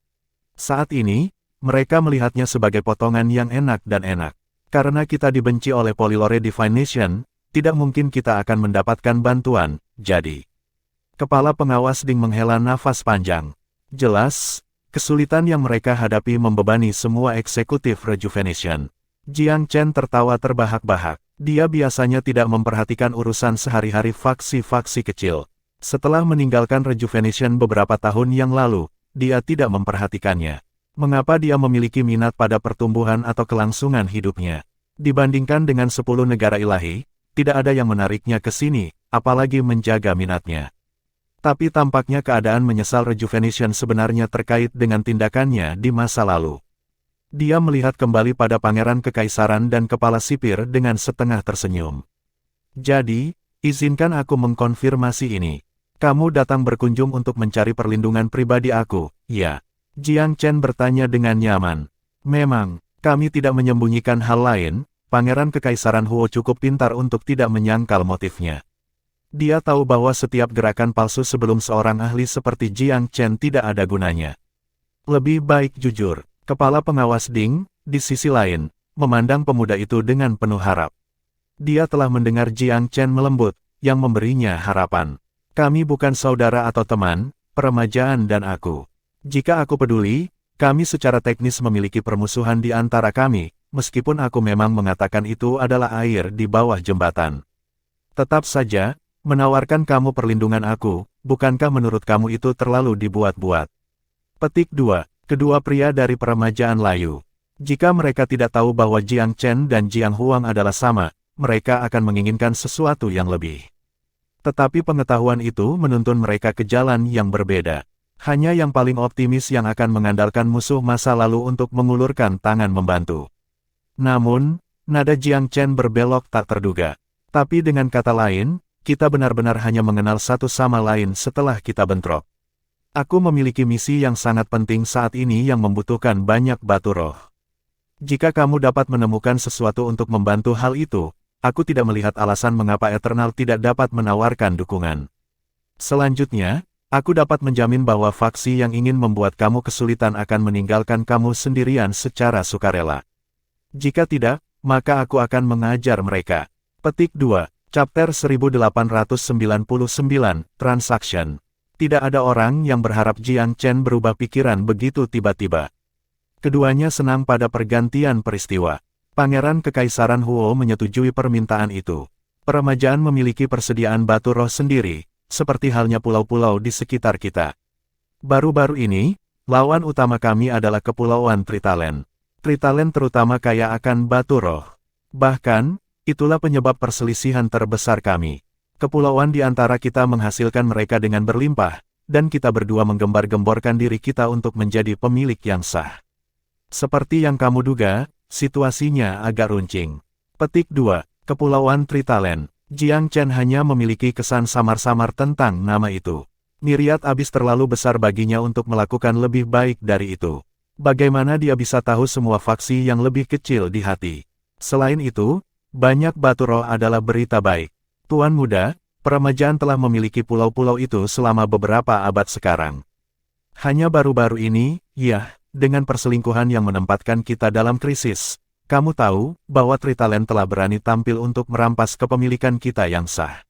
Saat ini, mereka melihatnya sebagai potongan yang enak dan enak. Karena kita dibenci oleh Polylore Divine Nation, tidak mungkin kita akan mendapatkan bantuan, jadi. Kepala pengawas Ding menghela nafas panjang. Jelas, kesulitan yang mereka hadapi membebani semua eksekutif Rejuvenation. Jiang Chen tertawa terbahak-bahak. Dia biasanya tidak memperhatikan urusan sehari-hari faksi-faksi kecil. Setelah meninggalkan Rejuvenation beberapa tahun yang lalu, dia tidak memperhatikannya. Mengapa dia memiliki minat pada pertumbuhan atau kelangsungan hidupnya? Dibandingkan dengan 10 negara ilahi, tidak ada yang menariknya ke sini, apalagi menjaga minatnya. Tapi tampaknya keadaan menyesal Rejuvenation sebenarnya terkait dengan tindakannya di masa lalu. Dia melihat kembali pada Pangeran Kekaisaran dan Kepala Sipir dengan setengah tersenyum. Jadi, izinkan aku mengkonfirmasi ini. Kamu datang berkunjung untuk mencari perlindungan pribadi aku, ya? Jiang Chen bertanya dengan nyaman. Memang, kami tidak menyembunyikan hal lain, Pangeran Kekaisaran Huo cukup pintar untuk tidak menyangkal motifnya. Dia tahu bahwa setiap gerakan palsu sebelum seorang ahli seperti Jiang Chen tidak ada gunanya. Lebih baik jujur, Kepala Pengawas Ding, di sisi lain, memandang pemuda itu dengan penuh harap. Dia telah mendengar Jiang Chen melembut, yang memberinya harapan. Kami bukan saudara atau teman, peremajaan dan aku. Jika aku peduli, kami secara teknis memiliki permusuhan di antara kami, meskipun aku memang mengatakan itu adalah air di bawah jembatan. Tetap saja, menawarkan kamu perlindungan aku, bukankah menurut kamu itu terlalu dibuat-buat? Petik 2. Kedua pria dari peremajaan layu. Jika mereka tidak tahu bahwa Jiang Chen dan Jiang Huang adalah sama, mereka akan menginginkan sesuatu yang lebih. Tetapi pengetahuan itu menuntun mereka ke jalan yang berbeda. Hanya yang paling optimis yang akan mengandalkan musuh masa lalu untuk mengulurkan tangan membantu. Namun, nada Jiang Chen berbelok tak terduga. Tapi dengan kata lain, kita benar-benar hanya mengenal satu sama lain setelah kita bentrok. Aku memiliki misi yang sangat penting saat ini yang membutuhkan banyak batu roh. Jika kamu dapat menemukan sesuatu untuk membantu hal itu, aku tidak melihat alasan mengapa Eternal tidak dapat menawarkan dukungan. Selanjutnya, aku dapat menjamin bahwa faksi yang ingin membuat kamu kesulitan akan meninggalkan kamu sendirian secara sukarela. Jika tidak, maka aku akan mengajar mereka. Petik 2, Chapter 1899, Transaction. Tidak ada orang yang berharap Jiang Chen berubah pikiran begitu tiba-tiba. Keduanya senang pada pergantian peristiwa. Pangeran Kekaisaran Huo menyetujui permintaan itu. Peremajaan memiliki persediaan batu roh sendiri, seperti halnya pulau-pulau di sekitar kita. Baru-baru ini, lawan utama kami adalah Kepulauan Tritalen. Tritalen terutama kaya akan batu roh. Bahkan, itulah penyebab perselisihan terbesar kami. Kepulauan di antara kita menghasilkan mereka dengan berlimpah, dan kita berdua menggembar-gemborkan diri kita untuk menjadi pemilik yang sah. Seperti yang kamu duga, situasinya agak runcing. Petik 2, Kepulauan Tritalen. Jiang Chen hanya memiliki kesan samar-samar tentang nama itu. Miriat abis terlalu besar baginya untuk melakukan lebih baik dari itu. Bagaimana dia bisa tahu semua faksi yang lebih kecil di hati? Selain itu, banyak batu roh adalah berita baik. Tuan Muda, peremajaan telah memiliki pulau-pulau itu selama beberapa abad sekarang. Hanya baru-baru ini, ya, dengan perselingkuhan yang menempatkan kita dalam krisis, kamu tahu bahwa Tritalen telah berani tampil untuk merampas kepemilikan kita yang sah.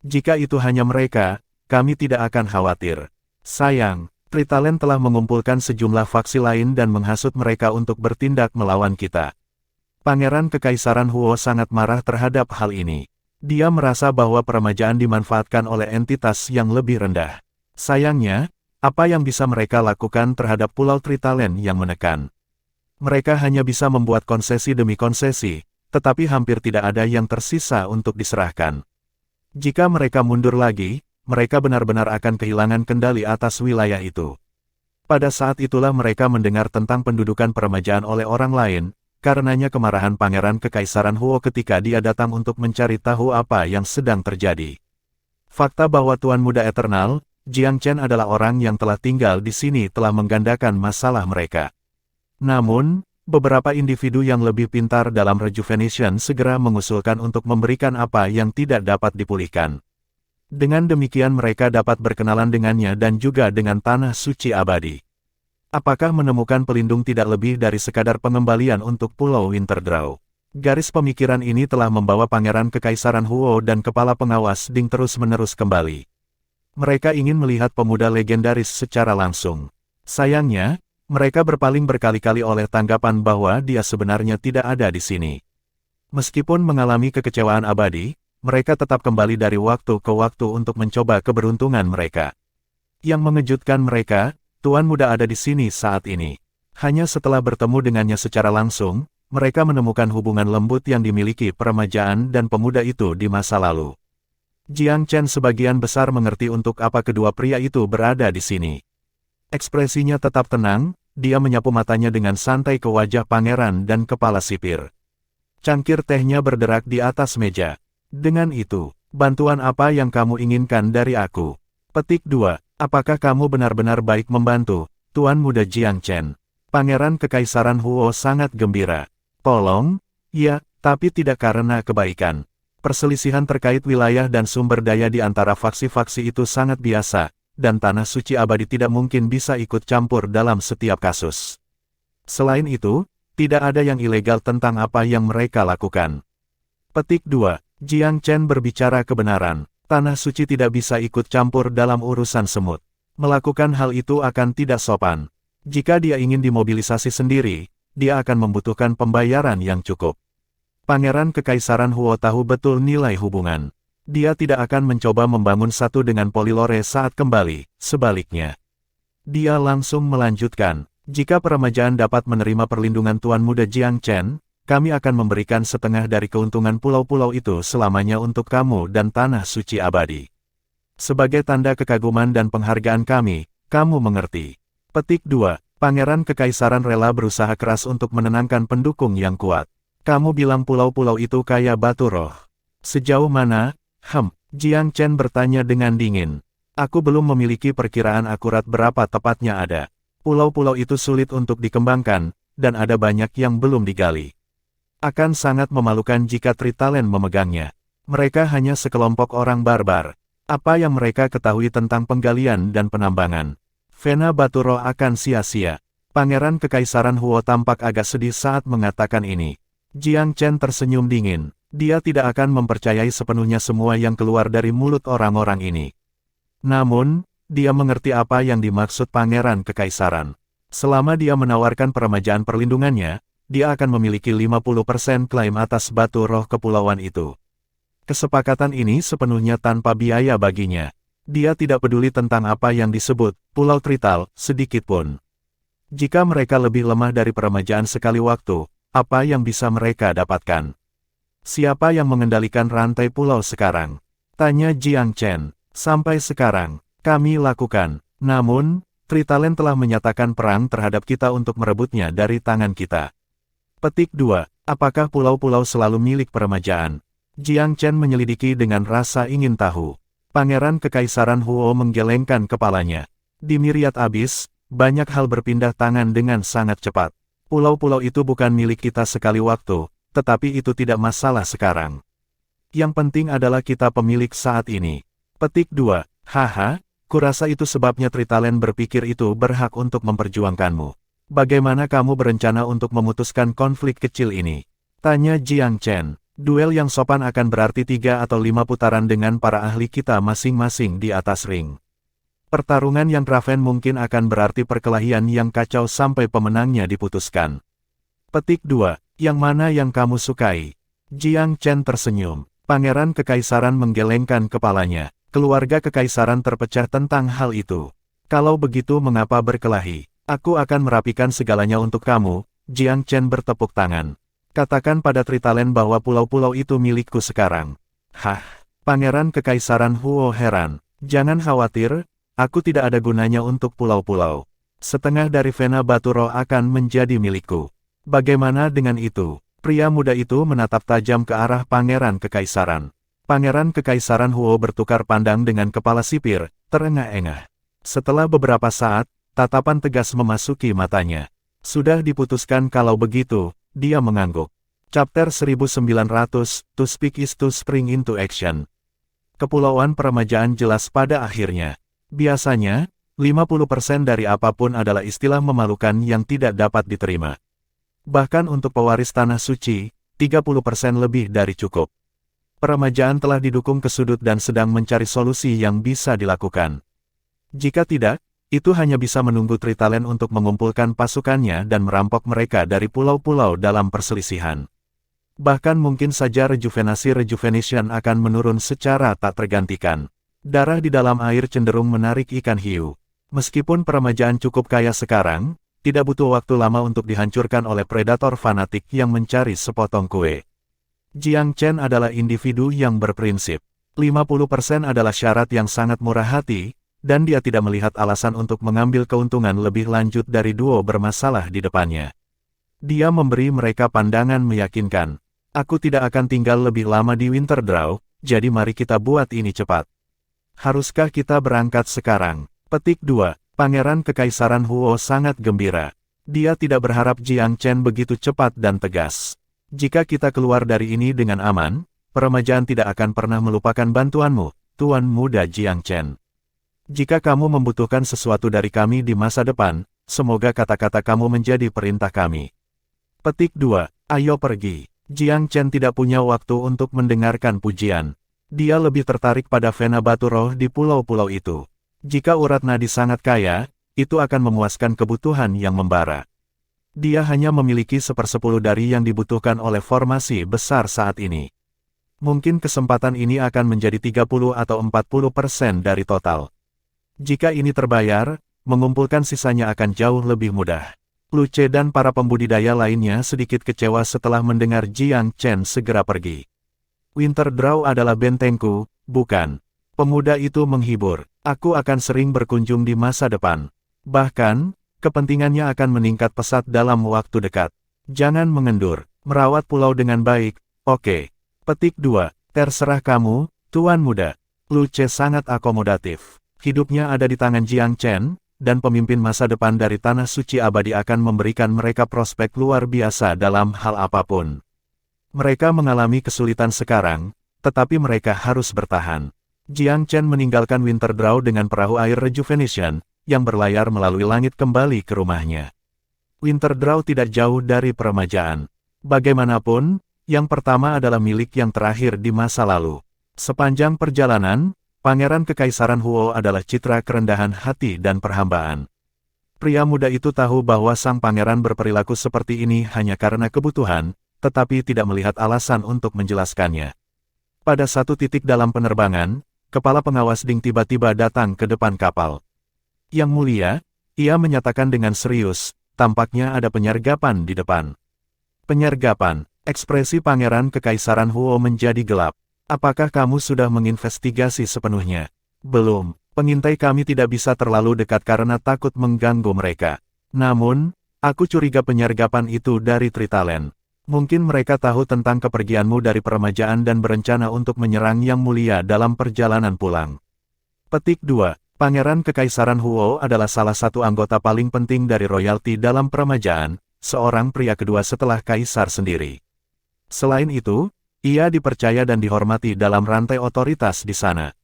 Jika itu hanya mereka, kami tidak akan khawatir. Sayang, Tritalen telah mengumpulkan sejumlah faksi lain dan menghasut mereka untuk bertindak melawan kita. Pangeran Kekaisaran Huo sangat marah terhadap hal ini. Dia merasa bahwa peremajaan dimanfaatkan oleh entitas yang lebih rendah. Sayangnya, apa yang bisa mereka lakukan terhadap Pulau Tritalen yang menekan? Mereka hanya bisa membuat konsesi demi konsesi, tetapi hampir tidak ada yang tersisa untuk diserahkan. Jika mereka mundur lagi, mereka benar-benar akan kehilangan kendali atas wilayah itu. Pada saat itulah mereka mendengar tentang pendudukan peremajaan oleh orang lain, karenanya kemarahan Pangeran Kekaisaran Huo ketika dia datang untuk mencari tahu apa yang sedang terjadi. Fakta bahwa Tuan Muda Eternal, Jiang Chen adalah orang yang telah tinggal di sini telah menggandakan masalah mereka. Namun, beberapa individu yang lebih pintar dalam Rejuvenation segera mengusulkan untuk memberikan apa yang tidak dapat dipulihkan. Dengan demikian mereka dapat berkenalan dengannya dan juga dengan tanah suci abadi. Apakah menemukan pelindung tidak lebih dari sekadar pengembalian untuk Pulau Winterdraw? Garis pemikiran ini telah membawa Pangeran Kekaisaran Huo dan Kepala Pengawas Ding terus-menerus kembali. Mereka ingin melihat pemuda legendaris secara langsung. Sayangnya, mereka berpaling berkali-kali oleh tanggapan bahwa dia sebenarnya tidak ada di sini. Meskipun mengalami kekecewaan abadi, mereka tetap kembali dari waktu ke waktu untuk mencoba keberuntungan mereka. Yang mengejutkan mereka, Tuan Muda ada di sini saat ini. Hanya setelah bertemu dengannya secara langsung, mereka menemukan hubungan lembut yang dimiliki peremajaan dan pemuda itu di masa lalu. Jiang Chen sebagian besar mengerti untuk apa kedua pria itu berada di sini. Ekspresinya tetap tenang, dia menyapu matanya dengan santai ke wajah pangeran dan kepala sipir. Cangkir tehnya berderak di atas meja. Dengan itu, bantuan apa yang kamu inginkan dari aku? Petik 2. Apakah kamu benar-benar baik membantu, Tuan Muda Jiang Chen? Pangeran Kekaisaran Huo sangat gembira. Tolong? Ya, tapi tidak karena kebaikan. Perselisihan terkait wilayah dan sumber daya di antara faksi-faksi itu sangat biasa, dan tanah suci abadi tidak mungkin bisa ikut campur dalam setiap kasus. Selain itu, tidak ada yang ilegal tentang apa yang mereka lakukan. Petik 2. Jiang Chen berbicara kebenaran. Tanah suci tidak bisa ikut campur dalam urusan semut. Melakukan hal itu akan tidak sopan. Jika dia ingin dimobilisasi sendiri, dia akan membutuhkan pembayaran yang cukup. Pangeran Kekaisaran Huo tahu betul nilai hubungan. Dia tidak akan mencoba membangun satu dengan Polylore saat kembali, sebaliknya. Dia langsung melanjutkan, jika peremajaan dapat menerima perlindungan Tuan Muda Jiang Chen, kami akan memberikan setengah dari keuntungan pulau-pulau itu selamanya untuk kamu dan tanah suci abadi. Sebagai tanda kekaguman dan penghargaan kami, kamu mengerti. Petik 2. Pangeran Kekaisaran rela berusaha keras untuk menenangkan pendukung yang kuat. Kamu bilang pulau-pulau itu kaya batu roh. Sejauh mana? Jiang Chen bertanya dengan dingin. Aku belum memiliki perkiraan akurat berapa tepatnya ada. Pulau-pulau itu sulit untuk dikembangkan, dan ada banyak yang belum digali. Akan sangat memalukan jika Tritalen memegangnya. Mereka hanya sekelompok orang barbar. Apa yang mereka ketahui tentang penggalian dan penambangan? Vena batu roh akan sia-sia. Pangeran Kekaisaran Huo tampak agak sedih saat mengatakan ini. Jiang Chen tersenyum dingin. Dia tidak akan mempercayai sepenuhnya semua yang keluar dari mulut orang-orang ini. Namun, dia mengerti apa yang dimaksud Pangeran Kekaisaran. Selama dia menawarkan peremajaan perlindungannya, dia akan memiliki 50% klaim atas batu roh kepulauan itu. Kesepakatan ini sepenuhnya tanpa biaya baginya. Dia tidak peduli tentang apa yang disebut Pulau Trital sedikitpun. Jika mereka lebih lemah dari peremajaan sekali waktu, apa yang bisa mereka dapatkan? Siapa yang mengendalikan rantai pulau sekarang? Tanya Jiang Chen. Sampai sekarang, kami lakukan. Namun, Tritalen telah menyatakan perang terhadap kita untuk merebutnya dari tangan kita. Petik 2. Apakah pulau-pulau selalu milik peremajaan? Jiang Chen menyelidiki dengan rasa ingin tahu. Pangeran Kekaisaran Huo menggelengkan kepalanya. Di Myriad Abyss, banyak hal berpindah tangan dengan sangat cepat. Pulau-pulau itu bukan milik kita sekali waktu, tetapi itu tidak masalah sekarang. Yang penting adalah kita pemilik saat ini. Petik 2. Haha, kurasa itu sebabnya Tritalen berpikir itu berhak untuk memperjuangkanmu. Bagaimana kamu berencana untuk memutuskan konflik kecil ini? Tanya Jiang Chen. Duel yang sopan akan berarti 3 atau 5 putaran dengan para ahli kita masing-masing di atas ring. Pertarungan yang Raven mungkin akan berarti perkelahian yang kacau sampai pemenangnya diputuskan. Petik 2. Yang mana yang kamu sukai? Jiang Chen tersenyum. Pangeran Kekaisaran menggelengkan kepalanya. Keluarga Kekaisaran terpecah tentang hal itu. Kalau begitu mengapa berkelahi? Aku akan merapikan segalanya untuk kamu. Jiang Chen bertepuk tangan. Katakan pada Tritalen bahwa pulau-pulau itu milikku sekarang. Hah, Pangeran Kekaisaran Huo heran. Jangan khawatir, aku tidak ada gunanya untuk pulau-pulau. Setengah dari Vena batu roh akan menjadi milikku. Bagaimana dengan itu? Pria muda itu menatap tajam ke arah Pangeran Kekaisaran. Pangeran Kekaisaran Huo bertukar pandang dengan kepala sipir, terengah-engah. Setelah beberapa saat, tatapan tegas memasuki matanya. Sudah diputuskan kalau begitu. Dia mengangguk. Chapter 1900, To Speak is to Spring into Action. Kepulauan peremajaan jelas pada akhirnya. Biasanya, 50% dari apapun adalah istilah memalukan yang tidak dapat diterima. Bahkan untuk pewaris tanah suci, 30% lebih dari cukup. Peremajaan telah didukung ke sudut dan sedang mencari solusi yang bisa dilakukan. Jika tidak, itu hanya bisa menunggu Tritalen untuk mengumpulkan pasukannya dan merampok mereka dari pulau-pulau dalam perselisihan. Bahkan mungkin saja rejuvenation akan menurun secara tak tergantikan. Darah di dalam air cenderung menarik ikan hiu. Meskipun peremajaan cukup kaya sekarang, tidak butuh waktu lama untuk dihancurkan oleh predator fanatik yang mencari sepotong kue. Jiang Chen adalah individu yang berprinsip. 50% adalah syarat yang sangat murah hati, dan dia tidak melihat alasan untuk mengambil keuntungan lebih lanjut dari duo bermasalah di depannya. Dia memberi mereka pandangan meyakinkan. Aku tidak akan tinggal lebih lama di Winterdraw, jadi mari kita buat ini cepat. Haruskah kita berangkat sekarang? Petik 2. Pangeran Kekaisaran Huo sangat gembira. Dia tidak berharap Jiang Chen begitu cepat dan tegas. Jika kita keluar dari ini dengan aman, peremajaan tidak akan pernah melupakan bantuanmu, Tuan Muda Jiang Chen. Jika kamu membutuhkan sesuatu dari kami di masa depan, semoga kata-kata kamu menjadi perintah kami. Petik 2. Ayo pergi. Jiang Chen tidak punya waktu untuk mendengarkan pujian. Dia lebih tertarik pada Vena batu roh di pulau-pulau itu. Jika urat nadi sangat kaya, itu akan memuaskan kebutuhan yang membara. Dia hanya memiliki 1/10 dari yang dibutuhkan oleh formasi besar saat ini. Mungkin kesempatan ini akan menjadi 30 atau 40% dari total. Jika ini terbayar, mengumpulkan sisanya akan jauh lebih mudah. Luce dan para pembudidaya lainnya sedikit kecewa setelah mendengar Jiang Chen segera pergi. Winterdraw adalah bentengku, bukan? Pemuda itu menghibur. Aku akan sering berkunjung di masa depan. Bahkan, kepentingannya akan meningkat pesat dalam waktu dekat. Jangan mengendur. Merawat pulau dengan baik, oke. Petik 2. Terserah kamu, Tuan Muda. Luce sangat akomodatif. Hidupnya ada di tangan Jiang Chen, dan pemimpin masa depan dari Tanah Suci Abadi akan memberikan mereka prospek luar biasa dalam hal apapun. Mereka mengalami kesulitan sekarang, tetapi mereka harus bertahan. Jiang Chen meninggalkan Winterdraw dengan perahu air Rejuvenation, yang berlayar melalui langit kembali ke rumahnya. Winterdraw tidak jauh dari peremajaan. Bagaimanapun, yang pertama adalah milik yang terakhir di masa lalu. Sepanjang perjalanan, Pangeran Kekaisaran Huo adalah citra kerendahan hati dan perhambaan. Pria muda itu tahu bahwa sang pangeran berperilaku seperti ini hanya karena kebutuhan, tetapi tidak melihat alasan untuk menjelaskannya. Pada satu titik dalam penerbangan, kepala pengawas Ding tiba-tiba datang ke depan kapal. Yang mulia, ia menyatakan dengan serius, tampaknya ada penyergapan di depan. Penyergapan, ekspresi Pangeran Kekaisaran Huo menjadi gelap. Apakah kamu sudah menginvestigasi sepenuhnya? Belum, pengintai kami tidak bisa terlalu dekat karena takut mengganggu mereka. Namun, aku curiga penyergapan itu dari Tritalen. Mungkin mereka tahu tentang kepergianmu dari peremajaan dan berencana untuk menyerang Yang Mulia dalam perjalanan pulang. Petik 2. Pangeran Kekaisaran Huo adalah salah satu anggota paling penting dari royalti dalam peremajaan, seorang pria kedua setelah kaisar sendiri. Selain itu, ia dipercaya dan dihormati dalam rantai otoritas di sana.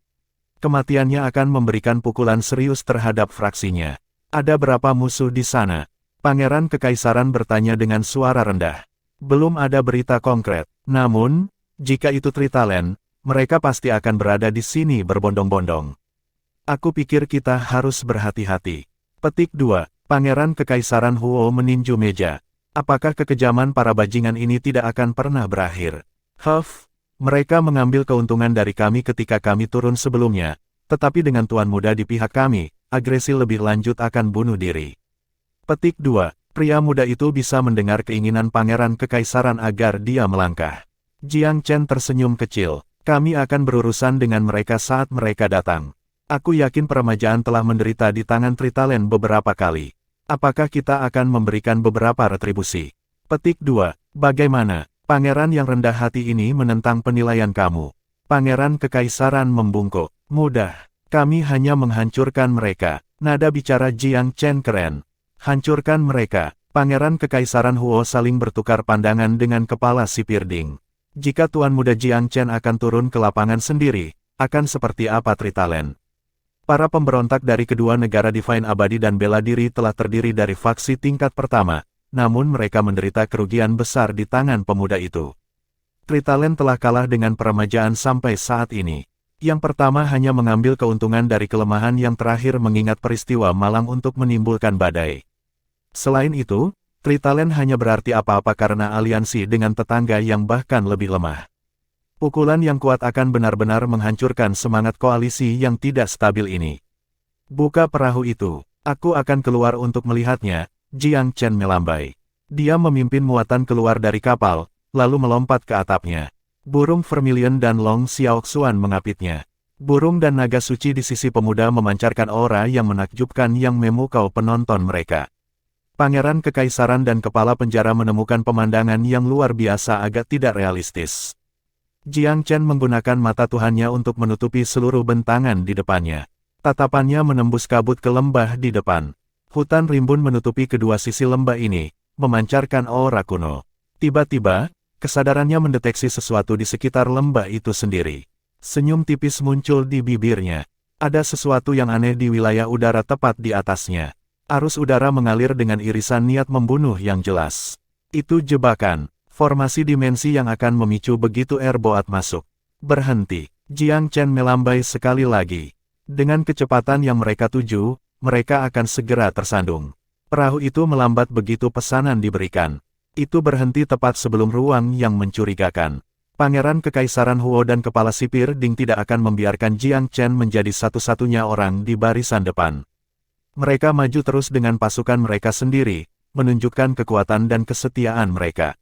Kematiannya akan memberikan pukulan serius terhadap fraksinya. Ada berapa musuh di sana? Pangeran Kekaisaran bertanya dengan suara rendah. Belum ada berita konkret, namun, jika itu Tritalen, mereka pasti akan berada di sini berbondong-bondong. Aku pikir kita harus berhati-hati. Petik 2. Pangeran Kekaisaran Huo meninju meja. Apakah kekejaman para bajingan ini tidak akan pernah berakhir? Mereka mengambil keuntungan dari kami ketika kami turun sebelumnya, tetapi dengan tuan muda di pihak kami, agresi lebih lanjut akan bunuh diri. Petik 2. Pria muda itu bisa mendengar keinginan Pangeran Kekaisaran agar dia melangkah. Jiang Chen tersenyum kecil. Kami akan berurusan dengan mereka saat mereka datang. Aku yakin peremajaan telah menderita di tangan Tritalen beberapa kali. Apakah kita akan memberikan beberapa retribusi? Petik 2. Bagaimana? Pangeran yang rendah hati ini menentang penilaian kamu. Pangeran Kekaisaran membungkuk. Mudah. Kami hanya menghancurkan mereka. Nada bicara Jiang Chen keren. Hancurkan mereka. Pangeran Kekaisaran Huo saling bertukar pandangan dengan kepala sipir Ding. Jika Tuan Muda Jiang Chen akan turun ke lapangan sendiri, akan seperti apa Tritalen? Para pemberontak dari kedua negara Divine Abadi dan Bela Diri telah terdiri dari faksi tingkat pertama, namun mereka menderita kerugian besar di tangan pemuda itu. Tritalen telah kalah dengan peremajaan sampai saat ini. Yang pertama hanya mengambil keuntungan dari kelemahan yang terakhir mengingat peristiwa malang untuk menimbulkan badai. Selain itu, Tritalen hanya berarti apa-apa karena aliansi dengan tetangga yang bahkan lebih lemah. Pukulan yang kuat akan benar-benar menghancurkan semangat koalisi yang tidak stabil ini. Buka perahu itu. Aku akan keluar untuk melihatnya, Jiang Chen melambai. Dia memimpin muatan keluar dari kapal, lalu melompat ke atapnya. Burung Vermilion dan Long Xiaoxuan mengapitnya. Burung dan naga suci di sisi pemuda memancarkan aura yang menakjubkan yang memukau penonton mereka. Pangeran Kekaisaran dan Kepala Penjara menemukan pemandangan yang luar biasa agak tidak realistis. Jiang Chen menggunakan mata Tuhannya untuk menutupi seluruh bentangan di depannya. Tatapannya menembus kabut ke lembah di depan. Hutan rimbun menutupi kedua sisi lembah ini, memancarkan aura kuno. Tiba-tiba, kesadarannya mendeteksi sesuatu di sekitar lembah itu sendiri. Senyum tipis muncul di bibirnya. Ada sesuatu yang aneh di wilayah udara tepat di atasnya. Arus udara mengalir dengan irisan niat membunuh yang jelas. Itu jebakan, formasi dimensi yang akan memicu begitu airboat masuk. Berhenti, Jiang Chen melambai sekali lagi. Dengan kecepatan yang mereka tuju, mereka akan segera tersandung. Perahu itu melambat begitu pesanan diberikan. Itu berhenti tepat sebelum ruang yang mencurigakan. Pangeran Kekaisaran Huo dan Kepala Sipir Ding tidak akan membiarkan Jiang Chen menjadi satu-satunya orang di barisan depan. Mereka maju terus dengan pasukan mereka sendiri, menunjukkan kekuatan dan kesetiaan mereka.